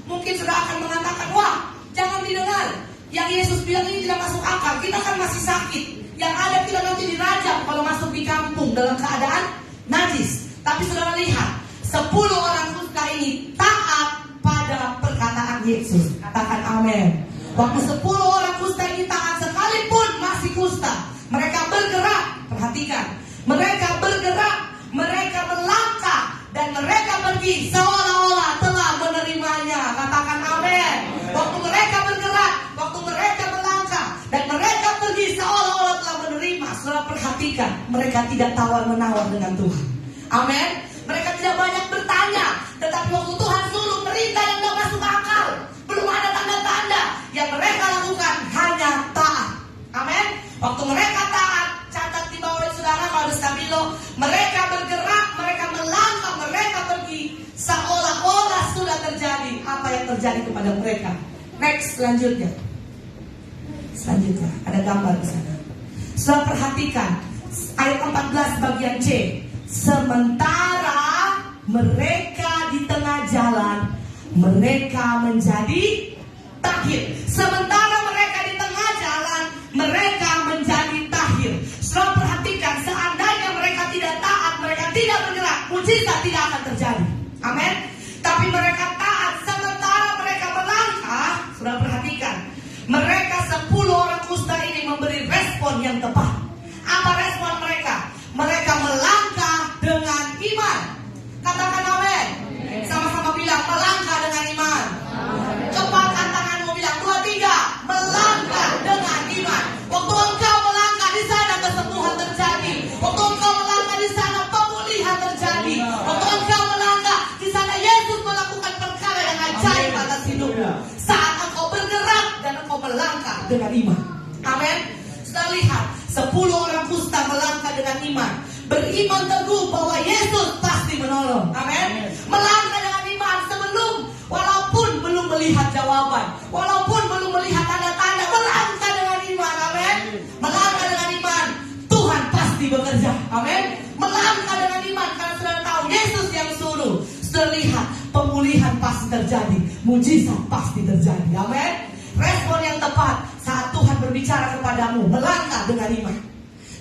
Speaker 1: Mungkin saudara akan mengatakan, wah, jangan didengar. Yang Yesus bilang ini tidak masuk akal. Kita kan masih sakit. Yang ada kita nanti dirajam kalau masuk di kampung dalam keadaan najis. Tapi saudara lihat, 10 orang kusta ini taat pada perkataan Yesus. Katakan amin. Waktu 10 orang kusta ini taat sekalipun masih kusta, mereka bergerak. Perhatikan, mereka bergerak, mereka melangkah, dan mereka pergi seolah-olah telah menerimanya. Katakan amin. Waktu mereka bergerak, waktu mereka melangkah, dan mereka pergi seolah-olah telah menerima. Saudara perhatikan, mereka tidak tawar-menawar dengan Tuhan. Amin. Mereka tidak banyak bertanya, tetapi waktu Tuhan suruh perintah yang tidak masuk akal, belum ada tanda-tanda, yang mereka lakukan hanya taat. Amin. Waktu mereka taat, catat di bawah saudara kalau ada stabilo, mereka bergerak, mereka melangkah, mereka pergi seolah-olah sudah terjadi apa yang terjadi kepada mereka. Next, selanjutnya ada gambar di sana. Saudara perhatikan ayat 14 bagian C. Sementara mereka di tengah jalan, mereka menjadi tahir. Sementara mereka di tengah jalan, mereka menjadi tahir. Saudara perhatikan, seandainya mereka tidak taat, mereka tidak bergerak, mujizat tidak akan terjadi. Amin. Tapi mereka taat, sementara mereka melangkah. Saudara perhatikan, mereka 10 orang kusta ini memberi respon yang tepat. Apa respon mereka? Mereka melangkah dengan iman. Katakan amin. Sama-sama bilang, melangkah dengan iman. Cepatkan tanganmu, bilang 2, 3. Melangkah dengan iman. Waktu engkau melangkah, di sana kesembuhan terjadi. Waktu engkau melangkah, di sana pemulihan terjadi. Waktu engkau melangkah, di sana Yesus melakukan perkara yang ajaib atas hidupmu. Saat engkau bergerak dan engkau melangkah dengan iman. Amin. Sudah lihat, 10 orang kusta melangkah dengan iman, beriman teguh bahwa Yesus pasti menolong. Amin. Melangkah dengan iman sebelum, walaupun belum melihat jawaban, walaupun belum melihat tanda-tanda, melangkah dengan iman. Amin. Melangkah dengan iman, Tuhan pasti bekerja. Amin. Melangkah dengan iman karena sudah tahu Yesus yang suruh. Sudah lihat, pemulihan pasti terjadi, mujizat pasti terjadi. Amin. Respon yang tepat saat Tuhan berbicara kepadamu, melangkah dengan iman.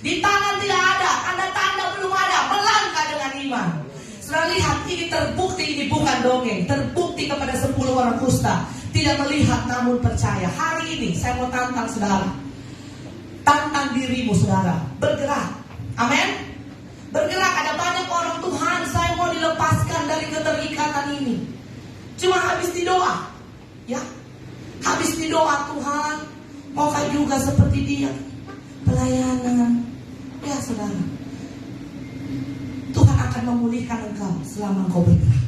Speaker 1: Di tangan tidak ada, tanda-tanda belum ada, melangkah dengan iman. Sudah lihat, ini terbukti, ini bukan dongeng. Terbukti kepada 10 orang kusta, tidak melihat namun percaya. Hari ini saya mau tantang saudara, tantang dirimu saudara, bergerak. Amin. Bergerak. Ada banyak orang, Tuhan saya mau dilepaskan dari keterikatan ini. Cuma habis di doa, ya. Habis di doa, Tuhan maukah juga seperti dia pelayanan. Ya saudara, Tuhan akan memulihkan engkau selama engkau bergerak.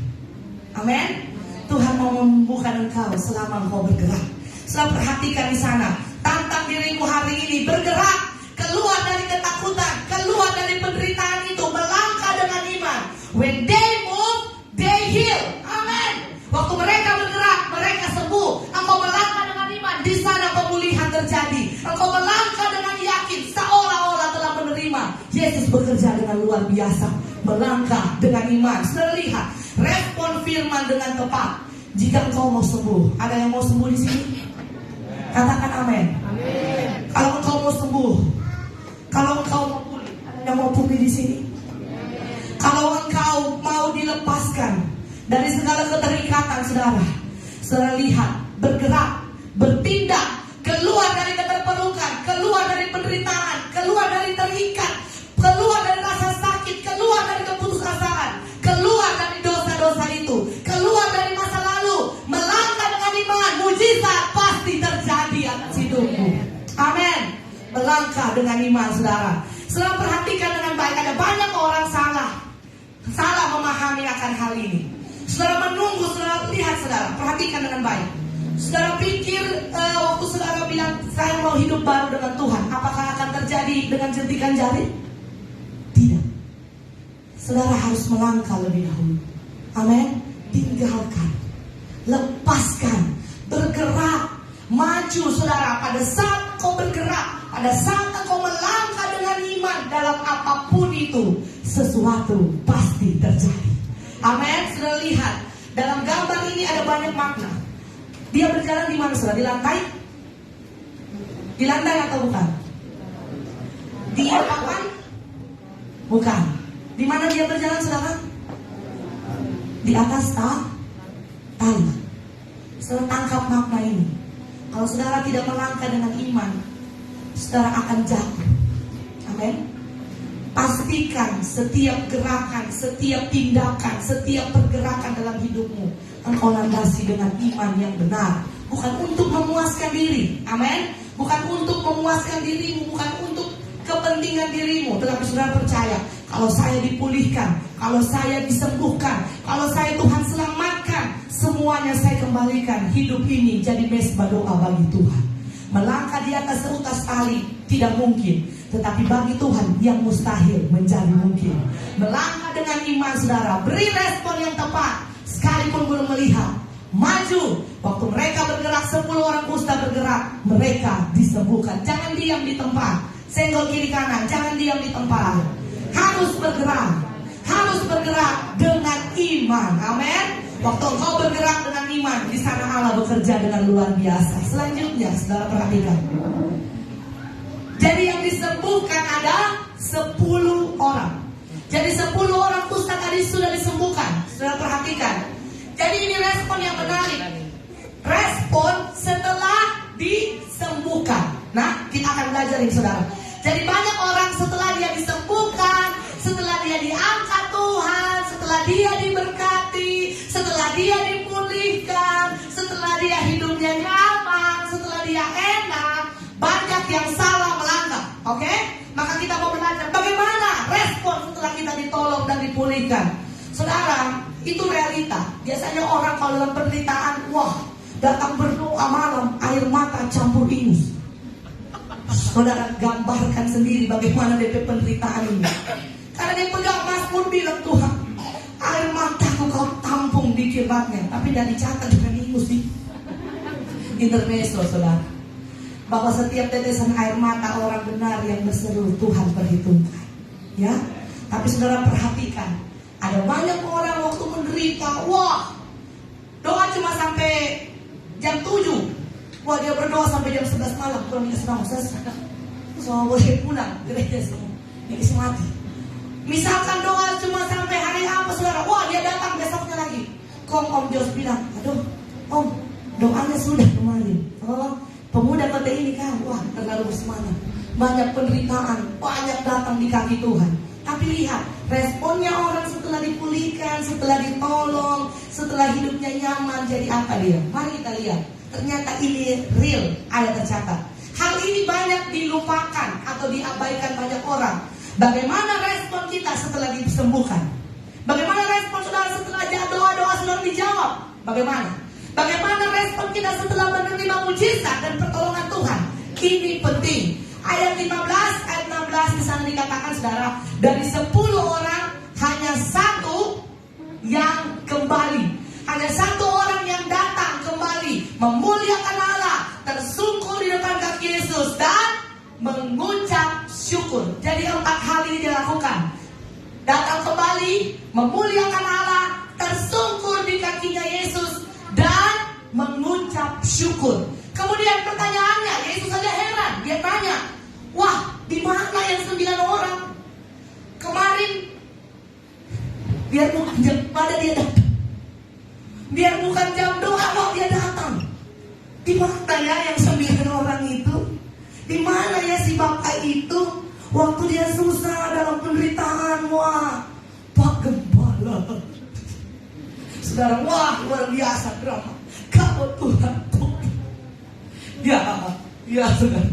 Speaker 1: Amin. Tuhan mau menyembuhkan engkau selama engkau bergerak. Selalu perhatikan di sana. Tantang dirimu hari ini bergerak, keluar dari ketakutan, keluar dari penderitaan itu, melangkah dengan iman. When they move, they heal. Amin. Waktu mereka bergerak, mereka sembuh. Engkau melangkah dengan iman, di sana pemulihan terjadi. Engkau melangkah dengan yakin, seolah-olah telah menerima. Yesus bekerja dengan luar biasa. Melangkah dengan iman. Sudah lihat, respon firman dengan tepat. Jika engkau mau sembuh, ada yang mau sembuh di sini? Katakan amin. Kalau engkau mau sembuh, kalau engkau mau pulih, ada yang mau pulih di sini? Kalau engkau mau dilepaskan dari segala keterikatan, saudara lihat, bergerak, bertindak, keluar dari keterpurukan, keluar dari penderitaan, keluar dari terikat, keluar dari rasa sakit, keluar dari keputusasaan, keluar dari dosa-dosa itu, keluar dari masa lalu, melangkah dengan iman, mujizat pasti terjadi atas hidupmu. Amin. Melangkah dengan iman, saudara. Saudara perhatikan dengan baik, ada banyak orang salah memahami akan hal ini. Saudara menunggu, saudara lihat, saudara perhatikan dengan baik. Saudara pikir waktu saudara bilang saya mau hidup baru dengan Tuhan, apakah akan terjadi dengan jentikan jari? Tidak. Saudara harus melangkah lebih dahulu. Amin. Tinggalkan, lepaskan, bergerak, maju, saudara. Pada saat kau bergerak, pada saat kau melangkah dengan iman dalam apapun itu, sesuatu pasti terjadi. Amin. Sudah lihat, dalam gambar ini ada banyak makna. Dia berjalan di mana, saudara? Di lantai? Di lantai atau bukan? Di papan? Bukan. Di mana dia berjalan, saudara? Di atas tali. Saudara tangkap makna ini. Kalau saudara tidak melangkah dengan iman, saudara akan jatuh. Amin. Pastikan setiap gerakan, setiap tindakan, setiap pergerakan dalam hidupmu engkau landasi dengan iman yang benar. Bukan untuk memuaskan diri. Amin. Bukan untuk memuaskan dirimu, bukan untuk kepentingan dirimu. Tetapi saudara percaya, kalau saya dipulihkan, kalau saya disembuhkan, kalau saya Tuhan selamatkan, semuanya saya kembalikan. Hidup ini jadi mesbah doa bagi Tuhan. Melangkah di atas seutas tali tidak mungkin, tetapi bagi Tuhan yang mustahil menjadi mungkin. Melangkah dengan iman, saudara, beri respon yang tepat. Sekalipun belum melihat, maju. Waktu mereka bergerak, 10 orang kusta bergerak, mereka disembuhkan. Jangan diam di tempat. Senggol kiri kanan, jangan diam di tempat. Harus bergerak, harus bergerak dengan iman. Amin. Waktu engkau bergerak dengan iman, di sana Allah bekerja dengan luar biasa. Selanjutnya, saudara perhatikan. Jadi yang disembuhkan ada 10 orang. Jadi 10 orang kusta tadi sudah disembuhkan. Saudara perhatikan. Jadi ini respon yang menarik. Respon setelah disembuhkan. Nah, kita akan belajar ini, saudara. Jadi banyak orang setelah dia disembuhkan, setelah dia diangkat Tuhan, setelah dia diberkati, setelah dia dipulihkan, setelah dia hidupnya nyaman, setelah dia enak, banyak yang salah melangkah. Oke? Maka kita mau belajar bagaimana respon setelah kita ditolong dan dipulihkan. Saudara, itu realita. Biasanya orang kalau dalam penderitaan, wah, datang berdoa malam, air mata campur ingus. Saudara gambarkan sendiri bagaimana DP penderitaan ini. Karena dia pegang Mazmur bilang, Tuhan, air mataku kau tampung di kirbatnya. Tapi tidak dicatat dengan ingus di intermezzo, saudara. Bahwa setiap tetesan air mata orang benar yang berseru, Tuhan perhitungkan. Ya, tapi saudara perhatikan, ada banyak orang waktu menderita, wah, doa cuma sampai jam 7. Wah, dia berdoa sampai jam 11 malam, kurang dikasih nama selesai. So boleh pulang gereja semua, dikasih mati. Misalkan doa cuma sampai hari apa, saudara, wah, dia datang besoknya lagi. Om Jos bilang, aduh, Om, doanya sudah kemarin. Oh, pemuda kota ini kan, wah, terlalu bersemangat. Banyak penderitaan, banyak datang di kaki Tuhan. Tapi lihat, responnya orang setelah dipulihkan, setelah ditolong, setelah hidupnya nyaman, jadi apa dia? Mari kita lihat. Ternyata ini real, ada tercatat. Hal ini banyak dilupakan atau diabaikan banyak orang. Bagaimana respon kita setelah disembuhkan? Bagaimana respon saudara setelah doa-doa saudara dijawab? Bagaimana? Bagaimana respon kita setelah menerima mujizat dan pertolongan Tuhan? Ini penting. Ayat 15, ayat 16 di sana dikatakan, saudara, dari 10 orang hanya satu yang kembali. Hanya satu orang yang datang kembali, memuliakan Allah, tersungkur di depan kaki Yesus dan mengucap syukur. Jadi 4 hal ini dilakukan. Datang kembali, memuliakan Allah, tersungkur di kakinya Yesus, dan mengucap syukur. Kemudian pertanyaannya, Yesus saja heran. Dia tanya, wah, di mana yang 9 orang kemarin? Biar bukan jam pada dia datang. Biar bukan jam doa kok dia datang. Di mana ya yang 9 orang itu? Di mana ya si bapak itu? Waktu dia susah dalam penderitaan, wah, Pak Gembala. Saudara, wah, luar biasa drama. Kamu Tuhan. Ya saudara.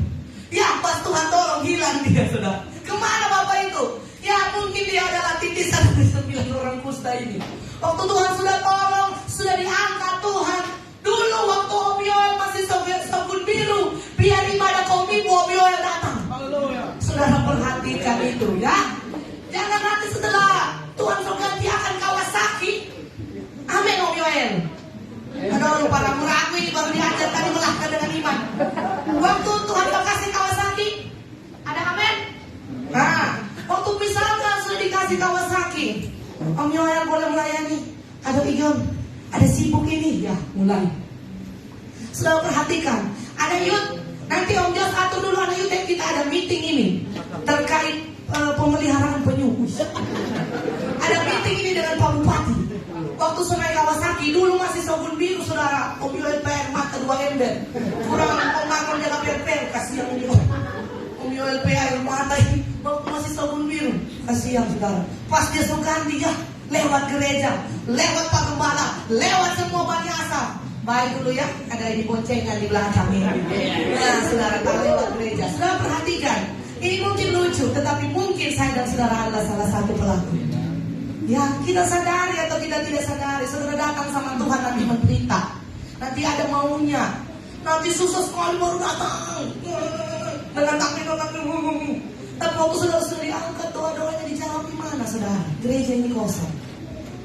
Speaker 1: Ya pas Tuhan tolong hilang dia, saudara. Kemana bapak itu? Ya mungkin dia adalah titisan dari 9 orang kusta ini. Waktu Tuhan sudah tolong, sudah diangkat Tuhan. Dulu waktu Om Yoel masih sabun biru, biar ibadah komi Om Yoel datang. Saudara perhatikan itu ya. Jangan nanti setelah Tuhan sudah ganti akan Kawasaki. Amin Om Yoel. Aduh, para meragu ini baru diajar tadi melahkan dengan iman. Waktu Tuhan kasih Kawasaki, ada amin? Nah, waktu misalkan sudah dikasih Kawasaki, Om Yoel boleh melayani. Aduh Igon, ada sibuk ini. Ya, mulai. Sudah perhatikan. Ada Yud, nanti Om Jos atur dulu anak Yud, kita ada meeting ini terkait pemeliharaan penyu. Ada meeting ini dengan Pak Bupati. Waktu sungai Kawasaki dulu masih sabun biru, saudara. Om Yoel PR mata 2 ember. Kurang pengakuan jaga PR, kasihan Om Yoel. Om Yoel PR mata ini waktu masih sabun biru, kasihan saudara. Pas dia suka ganti ya, lewat gereja, lewat Pak Gembala, lewat semua Bani Asaf. Baik dulu ya, ada ini boncengan di belakang ini. Nah saudara, kalau lewat gereja, saudara perhatikan. Ini mungkin lucu, tetapi mungkin saya dan saudara adalah salah satu pelaku. Ya, kita sadari atau kita tidak sadari, saudara datang sama Tuhan nanti menderita. Nanti ada maunya. Nanti susah sekali baru datang. Dengan takbir. Tapi waktu saudara sudah diangkat, doa-doanya dijawab di mana, saudara? Gereja ini kosong.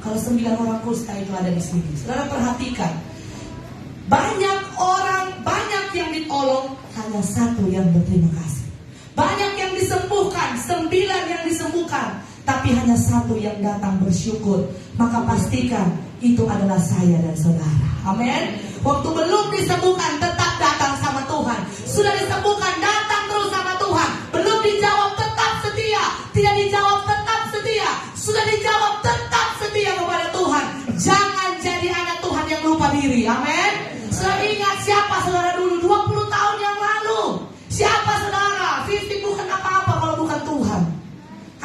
Speaker 1: Kalau 9 orang kusta itu ada di sini. Saudara perhatikan. Banyak yang ditolong, hanya satu yang berterima kasih. Banyak yang disembuhkan, 9 yang disembuhkan, tapi hanya satu yang datang bersyukur. Maka pastikan itu adalah saya dan saudara. Amin. Waktu belum disembuhkan tetap datang sama Tuhan. Sudah disembuhkan datang terus sama Tuhan. Belum dijawab tetap setia. Tidak dijawab tetap setia. Sudah dijawab tetap setia kepada Tuhan. Jangan jadi anak Tuhan yang lupa diri. Amin. Sudah ingat siapa saudara dulu 20 tahun yang lalu. Siapa saudara? 50 bukan apa-apa kalau bukan Tuhan.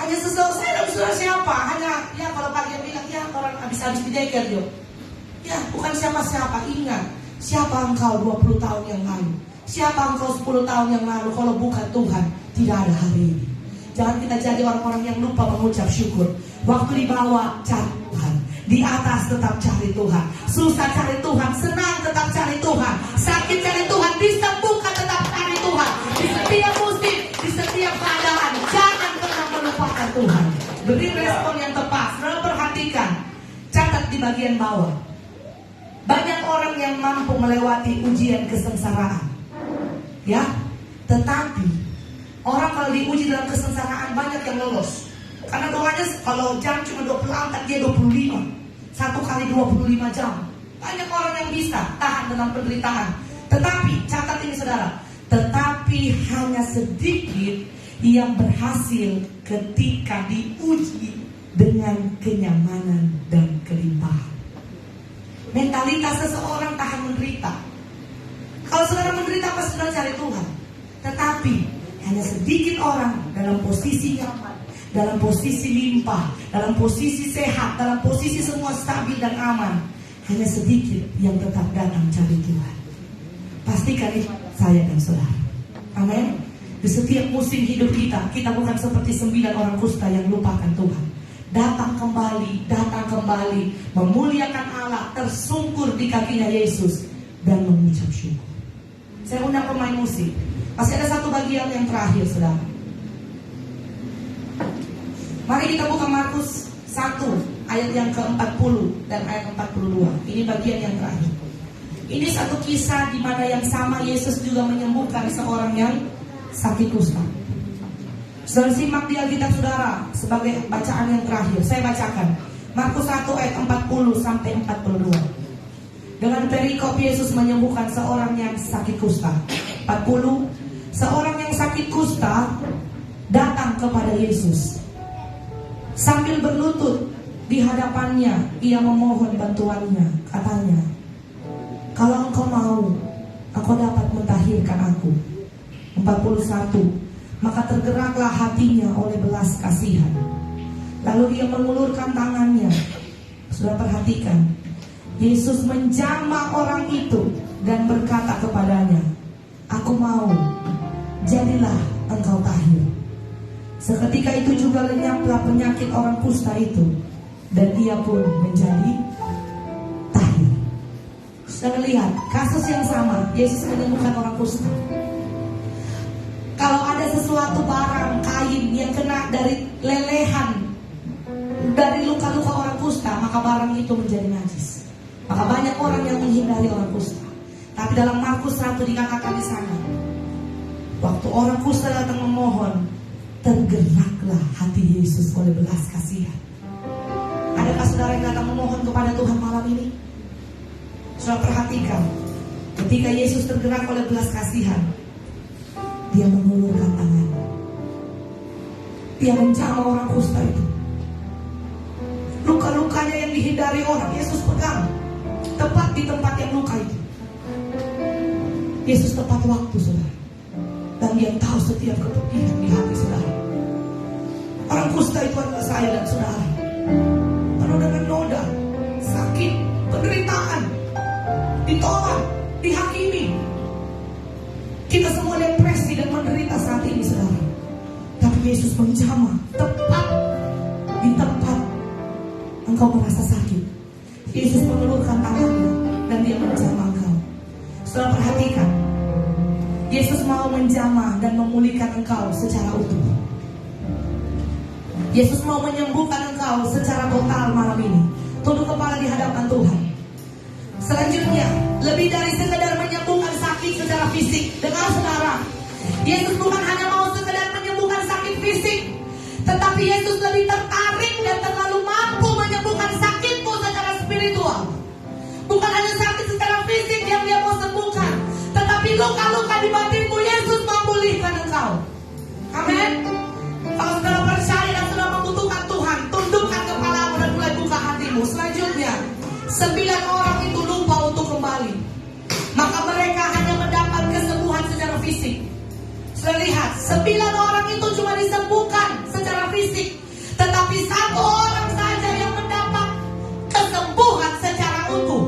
Speaker 1: Hanya seselesai dan saudara siapa? Hanya ya kalau bagian bilang ya orang habis-habis dideker yo. Ya bukan siapa-siapa. Ingat siapa engkau 20 tahun yang lalu. Siapa engkau 10 tahun yang lalu. Kalau bukan Tuhan tidak ada hari ini. Jangan kita jadi orang-orang yang lupa mengucap syukur. Waktu di bawah cari Tuhan, di atas tetap cari Tuhan. Susah cari Tuhan, senang tetap cari Tuhan. Sakit cari Tuhan, disembuhkan tetap cari Tuhan. Di setiap musim, di setiap keadaan, jangan pernah melupakan Tuhan. Beri respon yang tepat. Saudara perhatikan, catat di bagian bawah. Banyak orang yang mampu melewati ujian kesengsaraan. Ya, tetapi orang kalau diuji dalam kesengsaraan banyak yang lolos. Karena doanya kalau jam cuma 20 angkat, dia 25. 1 kali 25 jam. Banyak orang yang bisa tahan dalam penderitaan. Tetapi, catat ini saudara, tetapi hanya sedikit yang berhasil ketika diuji dengan kenyamanan dan kelimpahan. Mentalitas seseorang tahan menderita. Kalau saudara menderita pasti saudara cari Tuhan. Tetapi hanya sedikit orang dalam posisi nyaman, dalam posisi limpah, dalam posisi sehat, dalam posisi semua stabil dan aman. Hanya sedikit yang tetap datang cari Tuhan. Pastikan itu saya dan saudara. Amin. Di setiap musim hidup kita, kita bukan seperti 9 orang kusta yang lupakan Tuhan. datang kembali, memuliakan Allah, tersungkur di kakinya Yesus, dan mengucap syukur. Saya undang pemain musik. Masih ada satu bagian yang terakhir, saudara. Mari kita buka Markus 1 ayat yang ke-40 dan ayat 42. Ini bagian yang terakhir. Ini satu kisah di mana yang sama Yesus juga menyembuhkan seorang yang sakit kusta. Saudara simak di Alkitab saudara sebagai bacaan yang terakhir. Saya bacakan Markus 1 ayat 40 sampai 42. Dengan perikop Yesus menyembuhkan seorang yang sakit kusta. 40. Seorang yang sakit kusta datang kepada Yesus. Sambil berlutut di hadapannya, ia memohon bantuannya. Katanya, "Kalau engkau mau, engkau dapat mentahirkan aku." 41. Maka tergeraklah hatinya oleh belas kasihan. Lalu ia mengulurkan tangannya. Sudah perhatikan, Yesus menjamah orang itu dan berkata kepadanya, "Aku mau, jadilah engkau tahir." Seketika itu juga lenyaplah penyakit orang kusta itu, dan ia pun menjadi tahir. Sudah lihat kasus yang sama, Yesus menyembuhkan orang kusta. Kalau ada sesuatu barang kain yang kena dari lelehan, dari luka-luka orang kusta, maka barang itu menjadi najis. Maka banyak orang yang menghindari orang kusta. Tapi dalam Markus 1 dikatakan di sana, waktu orang kusta datang memohon, tergeraklah hati Yesus oleh belas kasihan. Adakah saudara yang datang memohon kepada Tuhan malam ini? Saudara perhatikan, ketika Yesus tergerak oleh belas kasihan, dia mengulurkan tangan. Dia menjamah orang kusta itu. Luka-lukanya yang dihindari orang, Yesus pegang tepat di tempat yang luka itu. Yesus tepat waktu, saudara. Dan dia tahu setiap kepentingan di hati saudara. Orang kusta itu adalah saya dan saudara. Penuh dengan noda, sakit, penderitaan, ditolak, dihakimi. Kita semua depresi dan menderita saat ini, saudara. Tapi Yesus menjamah tepat di tempat engkau merasa sakit. Yesus mengulurkan tangannya dan dia menjamah engkau. Saudara perhatikan, Yesus mau menjamah dan memulihkan engkau secara utuh. Yesus mau menyembuhkan engkau secara total malam ini. Tunduk kepala di hadapan Tuhan. Selanjutnya, lebih dari sekedar menyembuhkan sakit secara fisik. Dengar saudara, Yesus bukan hanya mau sekedar menyembuhkan sakit fisik, tetapi Yesus lebih tertarik dan terlalu mampu menyembuhkan sakitmu secara spiritual. Bukan hanya sakit secara fisik yang dia mau sembuhkan, tetapi luka-luka di batinmu Yesus mau pulihkan engkau. Amin. Kalau saudara percaya dan saudara membutuhkan Tuhan, tundukkan kepalamu dan mulai buka hatimu. Selanjutnya, 9 orang itu lupa untuk kembali. Maka mereka hanya mendapat kesembuhan secara fisik. Saya lihat, 9 orang itu cuma disembuhkan secara fisik, tetapi 1 orang saja yang mendapat kesembuhan secara utuh.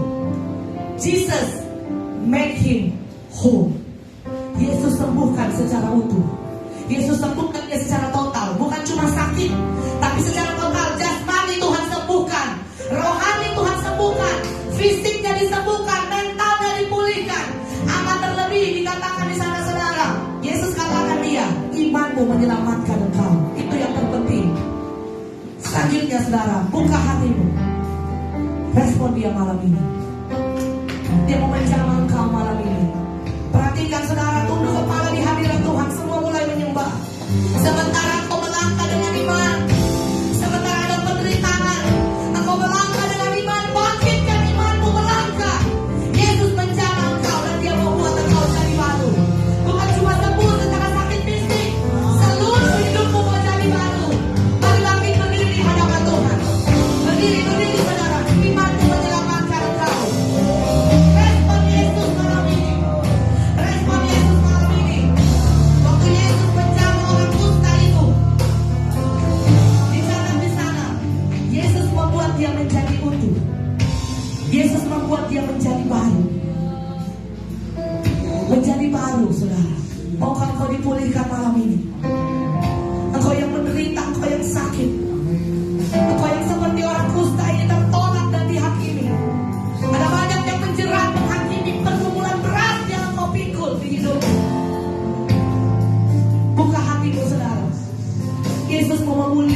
Speaker 1: Jesus make him whole. Yesus sembuhkan secara utuh. Yesus sembuhkan dia secara total. Bukan cuma sakit, tapi secara total. Jasmani Tuhan sembuhkan, rohani Tuhan sembuhkan, fisiknya disembuhkan, mentalnya dipulihkan. Amat terlebih dikatakan di sana saudara, Yesus katakan dia, imanmu menyelamatkan engkau. Itu yang terpenting. Selanjutnya saudara, buka hatimu. Respon dia malam ini. Dia mau menjamah engkau malam ini. Perhatikan saudara, tunduk kepala di hadirat Tuhan. Semua mulai menyembah. Sementara engkau melangkah dengan iman, sementara ada penderitaan, engkau melangkah dengan iman, bangkitkan imanmu melangkah. Yesus menjamah engkau dan dia membuat engkau jadi baru. Bukan cuma sembuh secara sakit fisik, seluruh hidupmu mau jadi baru. Mari bangkit berdiri di hadapan Tuhan. Berdiri saudara, imanmu menyelamatkan engkau. Respon Yesus malam ini. Respon Yesus malam ini. Waktu Yesus menjamah orang kusta itu, dicatat di sana, Yesus membuat dia menjadi utuh. Yesus membuat dia menjadi baru. Menjadi baru, saudara. Maukah engkau dipulihkan malam ini? Engkau yang menderita, engkau yang sakit,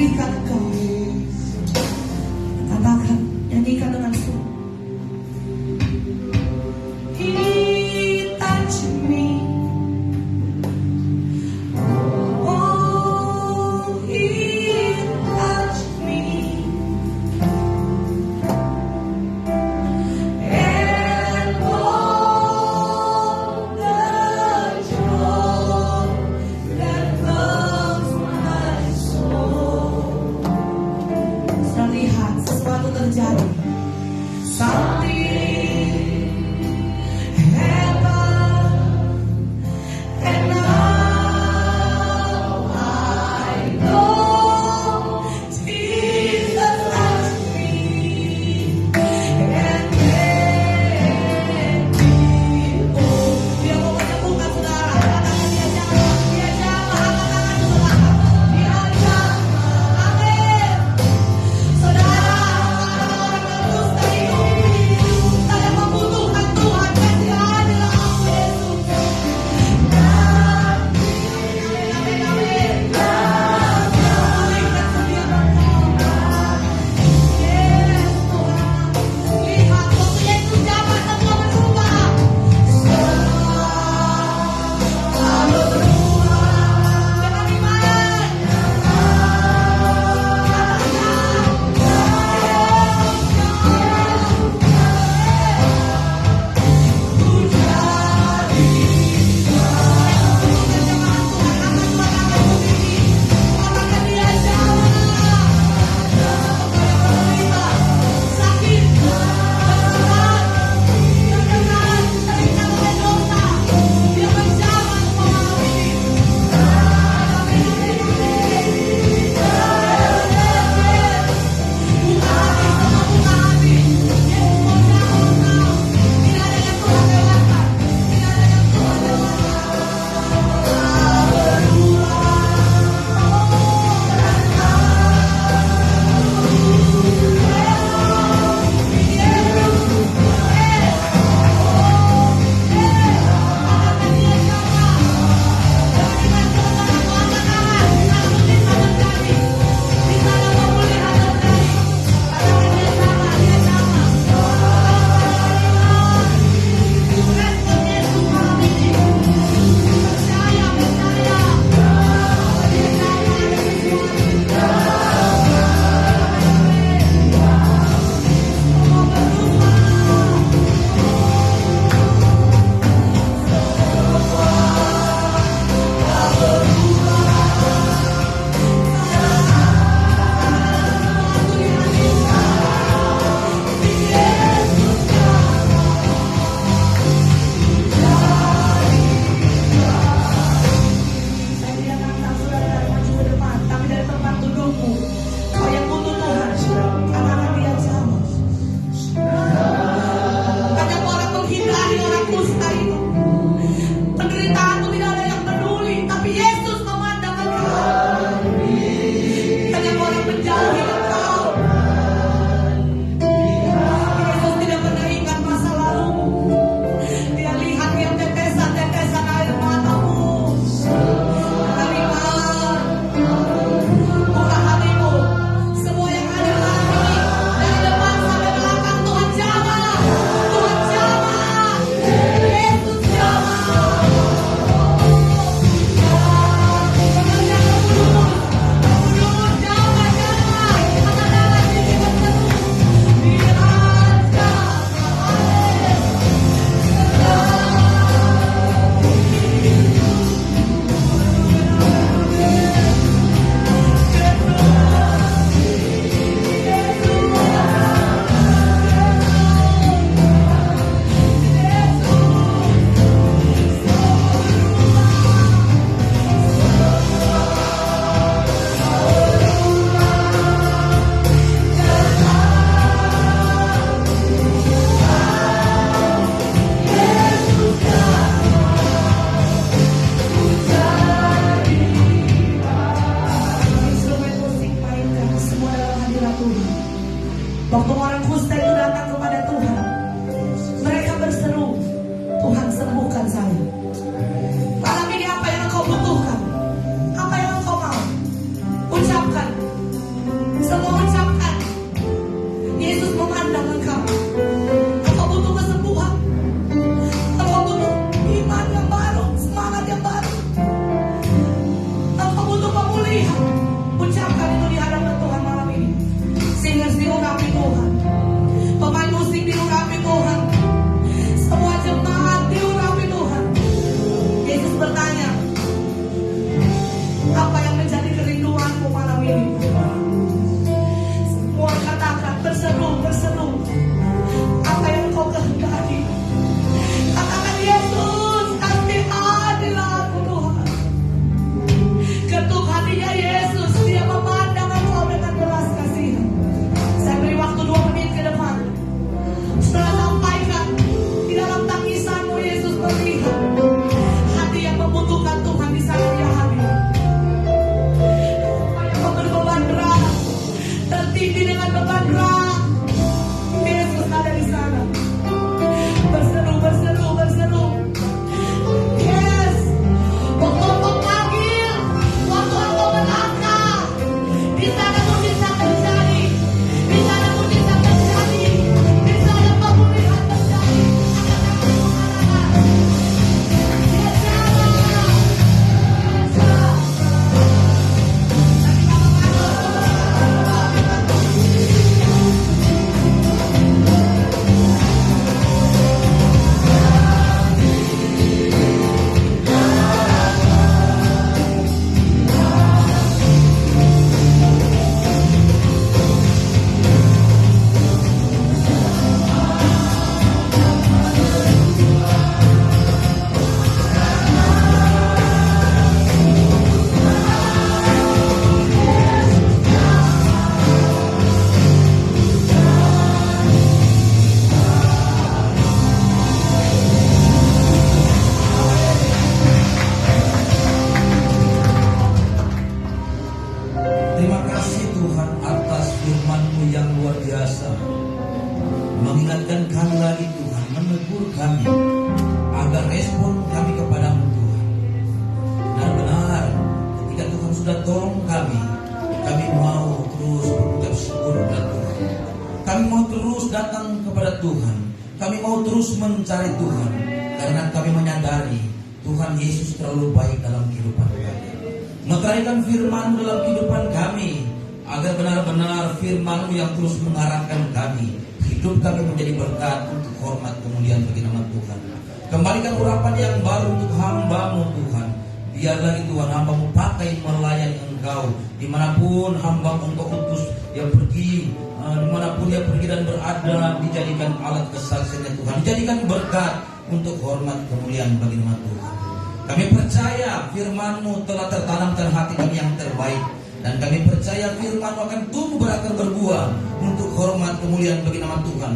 Speaker 1: memilihkan Engkau. Katakan, nyanyikan dengan sungguh. He touched me. Oh, He touched me. And all the joy that fills my soul. beban berat. Yesus ada di sana. Berseru, berseru, berseru. Yes. Waktu engkau panggil, waktu engkau melangkah, di sana mujizat terjadi. Di sana mujizat terjadi. Di sana pemulihan terjadi.
Speaker 3: Terima kasih Tuhan atas firman-Mu yang luar biasa, mengingatkan kami lagi Tuhan, menegur kami agar respon kami kepadamu Tuhan. Benar-benar ketika Tuhan sudah tolong kami mau terus berucap syukur kepada Tuhan. Kami mau terus datang kepada Tuhan. Kami mau terus mencari Tuhan, karena kami menyadari Tuhan Yesus terlalu baik dalam kehidupan kami. Meteraikan firman-Mu dalam kehidupan kami, agar benar-benar firman-Mu yang terus mengarahkan kami. Hidup kami menjadi berkat untuk hormat kemuliaan bagi nama Tuhan. Kembalikan urapan yang baru untuk hamba-Mu Tuhan. Biarlah Tuhan hamba-Mu pakai melayani Engkau. Dimanapun hamba-Mu Engkau utus, dia pergi, dimanapun dia pergi dan berada, dijadikan alat kesaksiannya Tuhan. Dijadikan berkat untuk hormat kemuliaan bagi nama Tuhan. Kami percaya firman-Mu telah tertanam dalam hati kami yang terbaik. Dan kami percaya firman-Mu akan tumbuh berakar berbuah untuk hormat kemuliaan bagi nama Tuhan.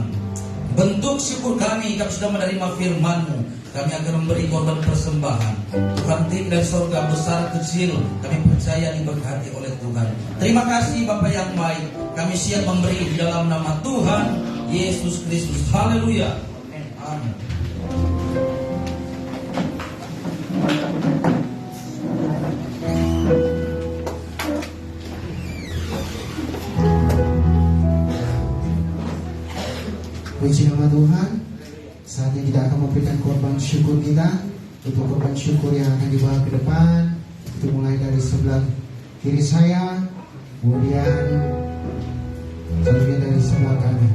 Speaker 3: Bentuk syukur kami sudah menerima firman-Mu. Kami akan memberi korban persembahan. Tuhan, tim dari surga besar kecil, kami percaya diberkati oleh Tuhan. Terima kasih Bapa yang baik. Kami siap memberi di dalam nama Tuhan Yesus Kristus. Haleluya. Amin.
Speaker 2: Puji nama Tuhan. Saatnya kita akan memberikan korban syukur kita. Untuk korban syukur yang akan dibawa ke depan, itu mulai dari sebelah kiri saya, kemudian selanjutnya dari sebelah kanan.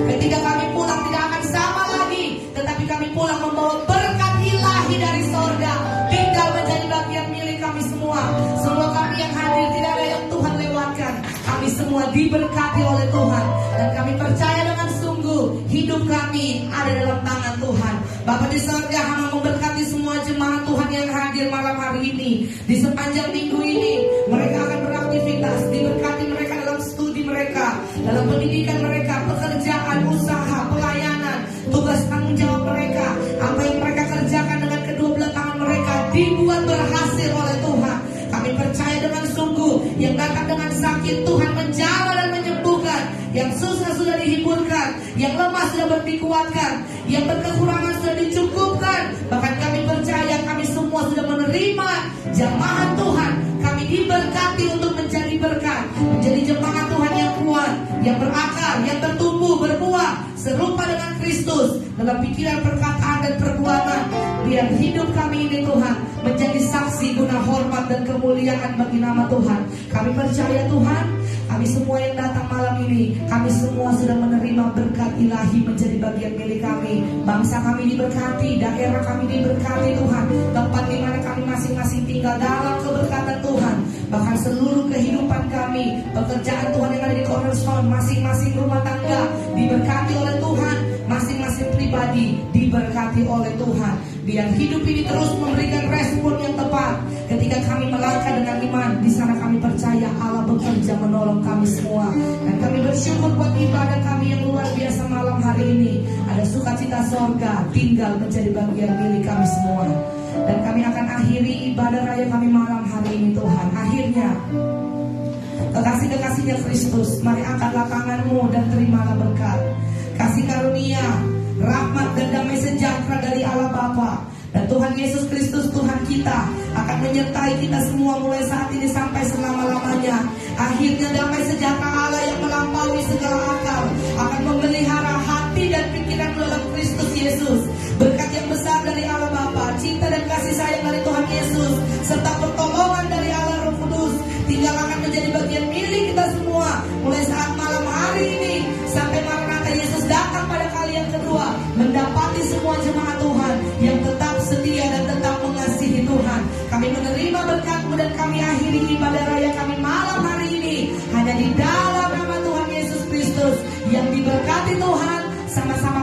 Speaker 1: Ketika kami pulang tidak akan sama lagi, tetapi kami pulang membawa berkat ilahi dari sorga, tinggal menjadi bagian milik kami semua. Semua kami yang hadir tidak ada yang Tuhan lewatkan. Kami semua diberkati oleh Tuhan, dan kami percaya dengan sungguh hidup kami ada dalam tangan Tuhan. Bapa di sorga, hamba memberkati semua jemaat Tuhan yang hadir malam hari ini. Di sepanjang minggu ini mereka akan beraktivitas, diberkati mereka dalam studi mereka, dalam pendidikan mereka, pekerjaan, usaha, pelayanan, tugas tanggung jawab mereka. Apa yang mereka kerjakan dengan kedua belah tangan mereka dibuat berhasil oleh Tuhan. Kami percaya dengan sungguh yang datang dengan sakit Tuhan menjamah dan menyembuhkan, yang susah sudah dihiburkan, yang lemah sudah dikuatkan, yang berkekurangan sudah dicukupkan. Bahkan kami percaya kami semua sudah menerima jamaah Tuhan. Kami diberkati untuk menjadi berkat, menjadi jemaat Tuhan yang kuat, yang berakar, yang bertumbuh, berbuah serupa dengan Kristus dalam pikiran, perkataan, dan perbuatan. Biar hidup kami ini Tuhan menjadi saksi guna hormat dan kemuliaan bagi nama Tuhan. Kami percaya Tuhan, kami semua yang datang malam ini, kami semua sudah menerima berkat ilahi menjadi bagian milik kami. Bangsa kami diberkati, daerah kami diberkati Tuhan, tempat di mana kami masing-masing tinggal dalam keberkatan Tuhan. Bahkan seluruh kehidupan kami, pekerjaan Tuhan yang ada di Cornerstone, masing-masing rumah tangga diberkati oleh Tuhan, masing-masing pribadi diberkati oleh Tuhan. Biar hidup ini terus memberikan respon yang tepat. Ketika kami melangkah dengan iman, di sana kami percaya Allah bekerja menolong kami semua. Dan kami bersyukur buat ibadah kami yang luar biasa malam hari ini. Ada sukacita sorga tinggal menjadi bagian milik kami semua. Dan kami akan akhiri ibadah raya kami malam hari ini Tuhan. Akhirnya, kekasih-kekasihnya Kristus, mari angkatlah tanganmu dan terimalah berkat, kasih karunia, rahmat dan damai sejahtera dari Allah Bapa dan Tuhan Yesus Kristus Tuhan kita akan menyertai kita semua mulai saat ini sampai selama-lamanya. Akhirnya damai sejahtera Allah yang melampaui segala akal akan memelihara hati dan pikiran dalam Kristus Yesus. Berkat yang besar dari Allah Bapa, cinta dan kasih sayang dari Tuhan Yesus, serta pertolongan dari Allah Roh Kudus tinggal akan menjadi bagian milik kita semua mulai saat malam hari ini sampai Maranatha Yesus datang pada kali yang kedua, mendapati semua jemaat Tuhan yang tetap setia dan tetap mengasihi Tuhan. Kami menerima berkat-Mu dan kami akhiri ibadah raya kami malam hari ini hanya di dalam nama Tuhan Yesus Kristus yang diberkati Tuhan. Sama-sama